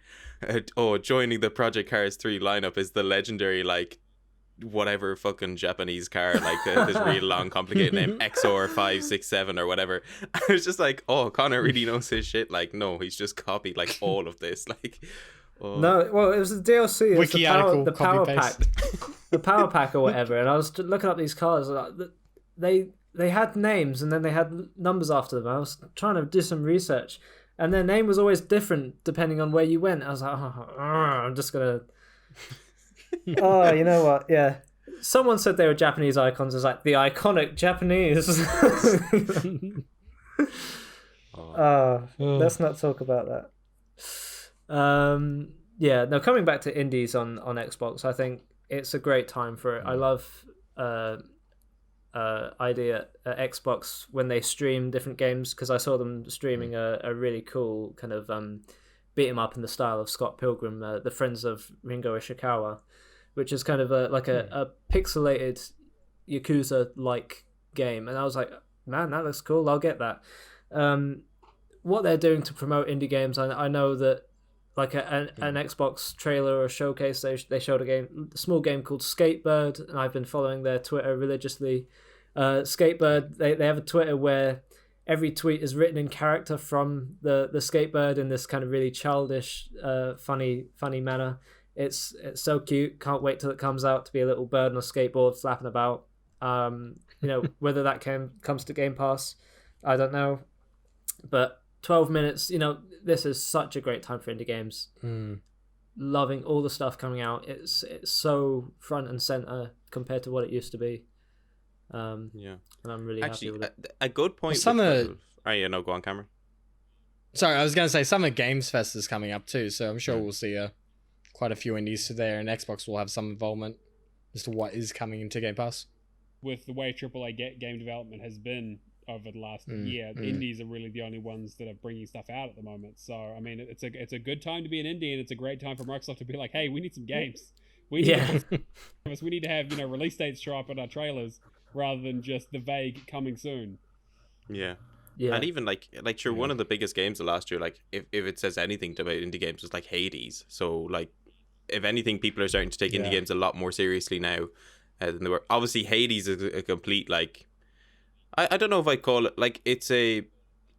joining the Project Cars 3 lineup is the legendary like whatever fucking Japanese car, like this real long complicated name, XR567 or whatever. I was just like, oh, Connor really knows his shit. Like, no, he's just copied like all of this. Like, oh. No, well, it was the DLC. Wiki the power pack, the power pack or whatever. And I was looking up these cars. They had names and then they had numbers after them. I was trying to do some research, and their name was always different depending on where you went. I was like, I'm just gonna. Oh, you know what? Yeah. Someone said they were Japanese icons. It's like the iconic Japanese. Let's not talk about that. Yeah. No, coming back to indies on Xbox, I think it's a great time for it. I love idea at Xbox when they stream different games, because I saw them streaming a really cool kind of beat 'em up in the style of Scott Pilgrim, the Friends of Ringo Ishikawa, which is kind of a pixelated Yakuza-like game. And I was like, man, that looks cool. I'll get that. What they're doing to promote indie games, I know that like an Xbox trailer or showcase, they showed a small game called Skatebird, and I've been following their Twitter religiously. Skatebird, they have a Twitter where every tweet is written in character from the skatebird in this kind of really childish, funny manner. It's so cute. Can't wait till it comes out to be a little bird on a skateboard flapping about. Whether that comes to Game Pass, I don't know. But 12 minutes, this is such a great time for indie games. Loving all the stuff coming out. It's so front and center compared to what it used to be. And I'm really happy with it. A good point. Go on, Cameron. Sorry, I was going to say Summer Games Fest is coming up too, so I'm sure we'll see quite a few indies there, and Xbox will have some involvement as to what is coming into Game Pass. With the way AAA game development has been over the last year, indies are really the only ones that are bringing stuff out at the moment. So, I mean, it's a good time to be an indie, and it's a great time for Microsoft to be like, hey, we need some games. We need to have release dates show up on our trailers rather than just the vague coming soon. Yeah. And even like sure, one of the biggest games of last year, like if it says anything about indie games, was like Hades. So like, if anything, people are starting to take indie games a lot more seriously now than they were. Obviously, Hades is a complete like, I don't know if I call it like it's a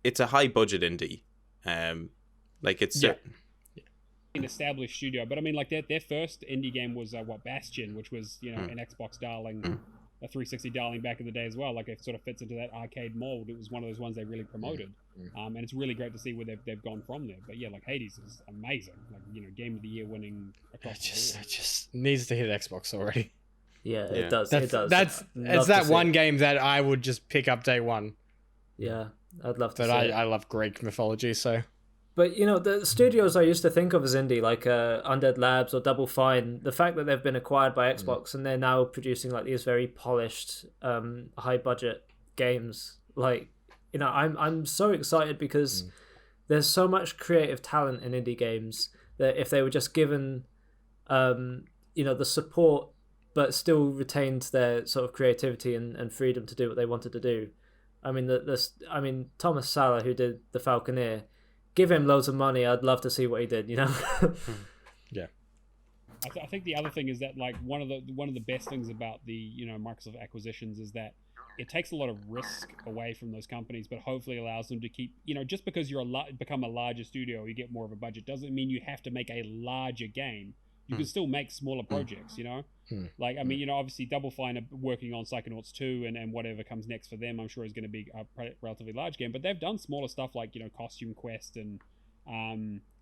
high budget indie, like it's an established studio, but I mean like their first indie game was Bastion, which was an Xbox darling. A 360 darling back in the day as well. Like it sort of fits into that arcade mold. It was one of those ones they really promoted, and it's really great to see where they've gone from there. But yeah, like Hades is amazing. Like game of the year winning across the board. It just needs to hit Xbox already. Yeah, it does. It's that one game that I would just pick up day one. Yeah, I'd love to. But I love Greek mythology, so. But the studios I used to think of as indie, like Undead Labs or Double Fine, the fact that they've been acquired by Xbox and they're now producing like these very polished, high budget games, like I'm so excited because there's so much creative talent in indie games that if they were just given, the support, but still retained their sort of creativity and freedom to do what they wanted to do. I mean, Thomas Salah, who did The Falconeer. Give him loads of money. I'd love to see what he did. Yeah. I think the other thing is that like one of the best things about the Microsoft acquisitions is that it takes a lot of risk away from those companies, but hopefully allows them to keep just because you're become a larger studio, you get more of a budget, doesn't mean you have to make a larger game. You can still make smaller projects, Like, I mean, obviously Double Fine are working on Psychonauts 2 and whatever comes next for them, I'm sure is going to be a relatively large game. But they've done smaller stuff like, Costume Quest and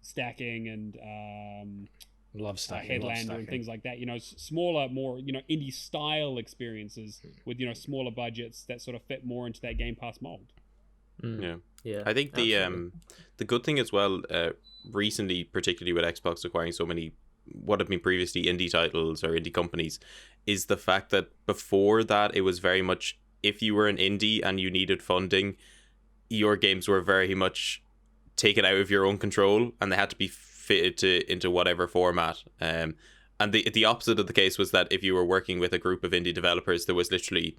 Stacking and Love Stacking, Headlander and things like that. Smaller, more, indie style experiences with, smaller budgets that sort of fit more into that Game Pass mold. Yeah. I think the good thing as well, recently, particularly with Xbox acquiring so many what have been previously indie titles or indie companies, is the fact that before that it was very much if you were an indie and you needed funding, your games were very much taken out of your own control and they had to be fitted into whatever format. And the opposite of the case was that if you were working with a group of indie developers, there was literally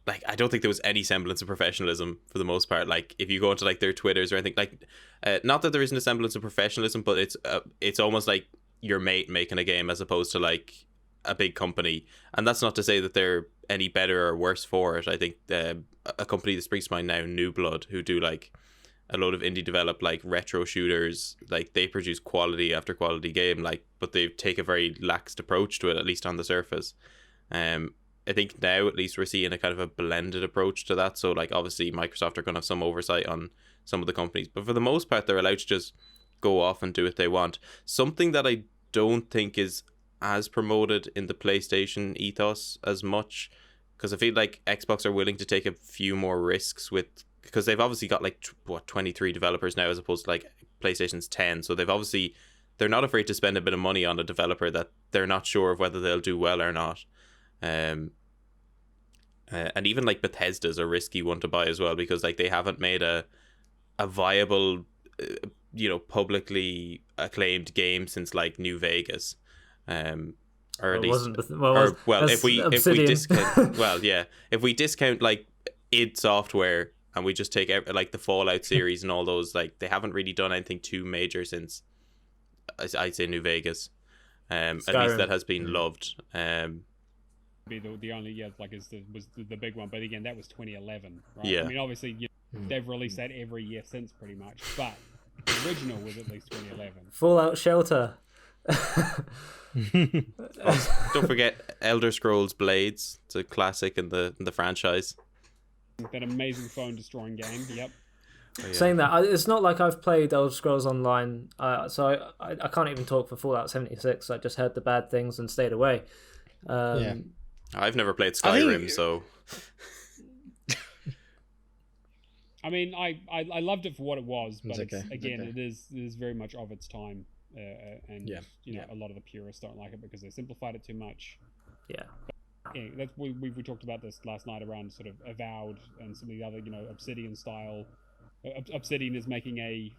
like, I don't think there was any semblance of professionalism for the most part. Like if you go into like their Twitters or anything, like not that there isn't a semblance of professionalism, but it's almost like your mate making a game as opposed to like a big company. And that's not to say that they're any better or worse for it. I think a company that springs to mind now, New Blood, who do like a load of indie developed like retro shooters, like they produce quality after quality game, like, but they take a very laxed approach to it, at least on the surface. I think now at least we're seeing a kind of a blended approach to that. So like obviously Microsoft are going to have some oversight on some of the companies, but for the most part they're allowed to just go off and do what they want. Something that I don't think is as promoted in the PlayStation ethos as much, because I feel like Xbox are willing to take a few more risks because they've obviously got like 23 developers now as opposed to like PlayStation's 10. So they're not afraid to spend a bit of money on a developer that they're not sure of whether they'll do well or not. And even like Bethesda's a risky one to buy as well, because like they haven't made a viable publicly acclaimed game since like New Vegas, or at least if we discount if we discount like id Software and we just take out like the Fallout series and all those, like they haven't really done anything too major since I'd say New Vegas. At least that has been loved. Be the only was the big one, but again that was 2011, right? Yeah. I mean obviously they've released that every year since pretty much, but the original was at least 2011. Fallout Shelter. Don't forget Elder Scrolls Blades. It's a classic in the franchise. That amazing phone destroying game. Yep. Oh, yeah. Saying that, it's not like I've played Elder Scrolls Online, so I can't even talk for Fallout 76. I just heard the bad things and stayed away. I've never played Skyrim, so. I mean, I loved it for what it was, but okay. It is very much of its time, and a lot of the purists don't like it because they simplified it too much. Yeah. But, yeah, we talked about this last night around sort of Avowed and some of the other Obsidian style. Obsidian is making a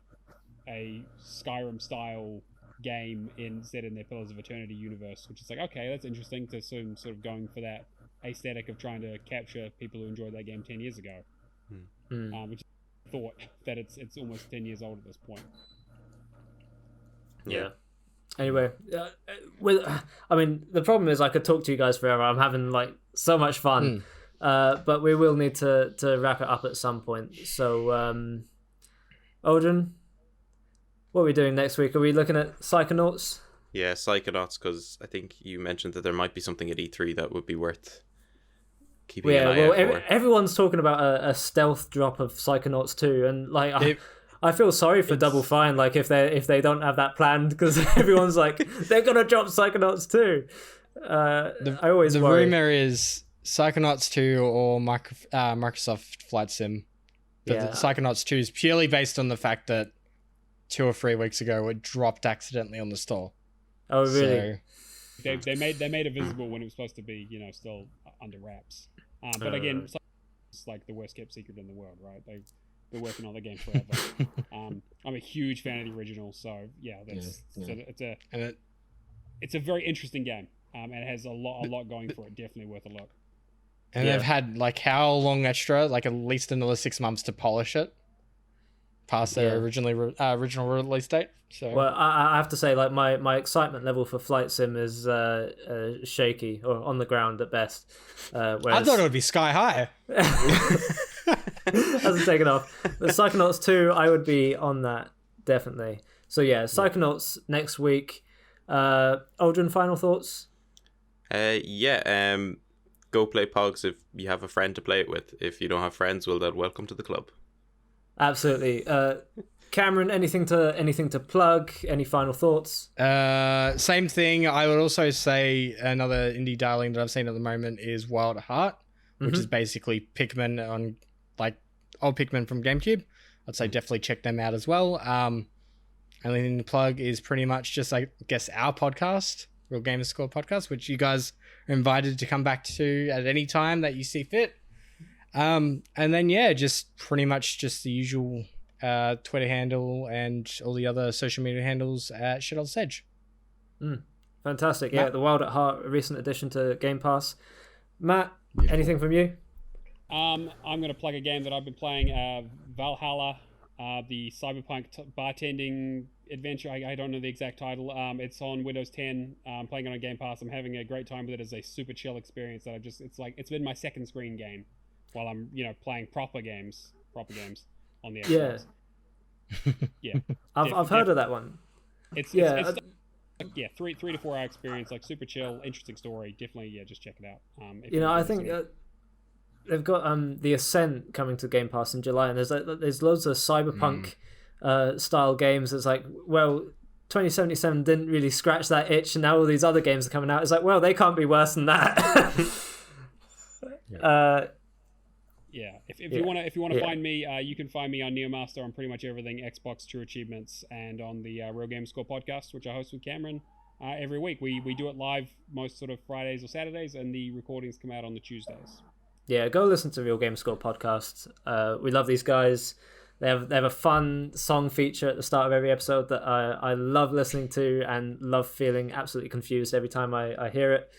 Skyrim style game set in their Pillars of Eternity universe, which is like, okay, that's interesting to assume sort of going for that aesthetic of trying to capture people who enjoyed that game 10 years ago. Which I thought that it's almost 10 years old at this point. Yeah. Anyway, the problem is I could talk to you guys forever. I'm having like so much fun, but we will need to wrap it up at some point. So, Odhrán, what are we doing next week? Are we looking at Psychonauts? Yeah, Psychonauts, because I think you mentioned that there might be something at E3 that would be worth keeping an eye out for. Everyone's talking about a stealth drop of Psychonauts 2, and like I feel sorry for Double Fine, like if they don't have that planned, because everyone's like they're gonna drop Psychonauts 2. I always worry. Rumor is Psychonauts 2 or Microsoft Flight Sim. But the Psychonauts 2 is purely based on the fact that 2 or 3 weeks ago it dropped accidentally on the store. Oh really? So, they made it visible when it was supposed to be, still under wraps. But again, it's like the worst kept secret in the world, right? They've been working on the game forever. I'm a huge fan of the original, so yeah, it's a very interesting game, and it has a lot going for it. Definitely worth a look. And they've had like how long extra? Like at least another 6 months to polish it, past their original release date. So well, I have to say, like my excitement level for Flight Sim is shaky or on the ground at best. Whereas... I thought it would be sky high. Hasn't taken off. But Psychonauts 2, I would be on that definitely. So yeah, Psychonauts next week. Odhrán, final thoughts? Go play PHOGS if you have a friend to play it with. If you don't have friends, well, then welcome to the club. Absolutely. Cameron, anything to plug? Any final thoughts? Same thing. I would also say another indie darling that I've seen at the moment is Wild at Heart, which is basically Pikmin on like old Pikmin from GameCube. I'd say definitely check them out as well. Only thing to plug is pretty much just, I guess, our podcast, Real Gamerscore Podcast, which you guys are invited to come back to at any time that you see fit. And then, just pretty much just the usual Twitter handle and all the other social media handles at Shit on Sedge. Fantastic. Matt? Yeah, the Wild at Heart, a recent addition to Game Pass. Matt, anything from you? I'm going to plug a game that I've been playing, Valhalla, the cyberpunk bartending adventure. I don't know the exact title. It's on Windows 10. I'm playing it on Game Pass. I'm having a great time with it. It's a super chill experience that it's been my second screen game while I'm playing proper games on the Xbox. Yeah. I've heard of that one. It's 3 to 4 hour experience, like super chill, interesting story. Definitely just check it out. I think they've got The Ascent coming to Game Pass in July, and there's loads of cyberpunk style games. It's like, well, 2077 didn't really scratch that itch, and now all these other games are coming out. It's like, well, they can't be worse than that. If you want to find me, you can find me on Neomaster on pretty much everything Xbox True Achievements, and on the Real Gamerscore Podcast, which I host with Cameron every week. We do it live most sort of Fridays or Saturdays, and the recordings come out on the Tuesdays. Yeah, go listen to Real Gamerscore Podcast. We love these guys. They have a fun song feature at the start of every episode that I love listening to and love feeling absolutely confused every time I hear it.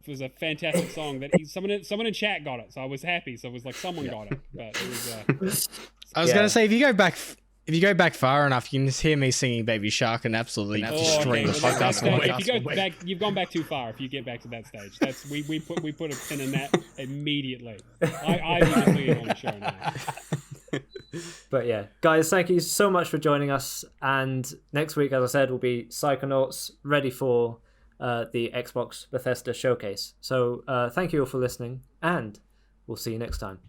It was a fantastic song that someone in chat got it, so I was happy. So it was like someone got it, but it was. I was gonna say if you go back far enough, you can just hear me singing Baby Shark and absolutely destroying the podcast. If you go back, you've gone back too far. If you get back to that stage, that's we put a pin in that immediately. I immediately on the show now. But yeah, guys, thank you so much for joining us. And next week, as I said, will be Psychonauts, ready for the Xbox Bethesda showcase. So thank you all for listening, and we'll see you next time.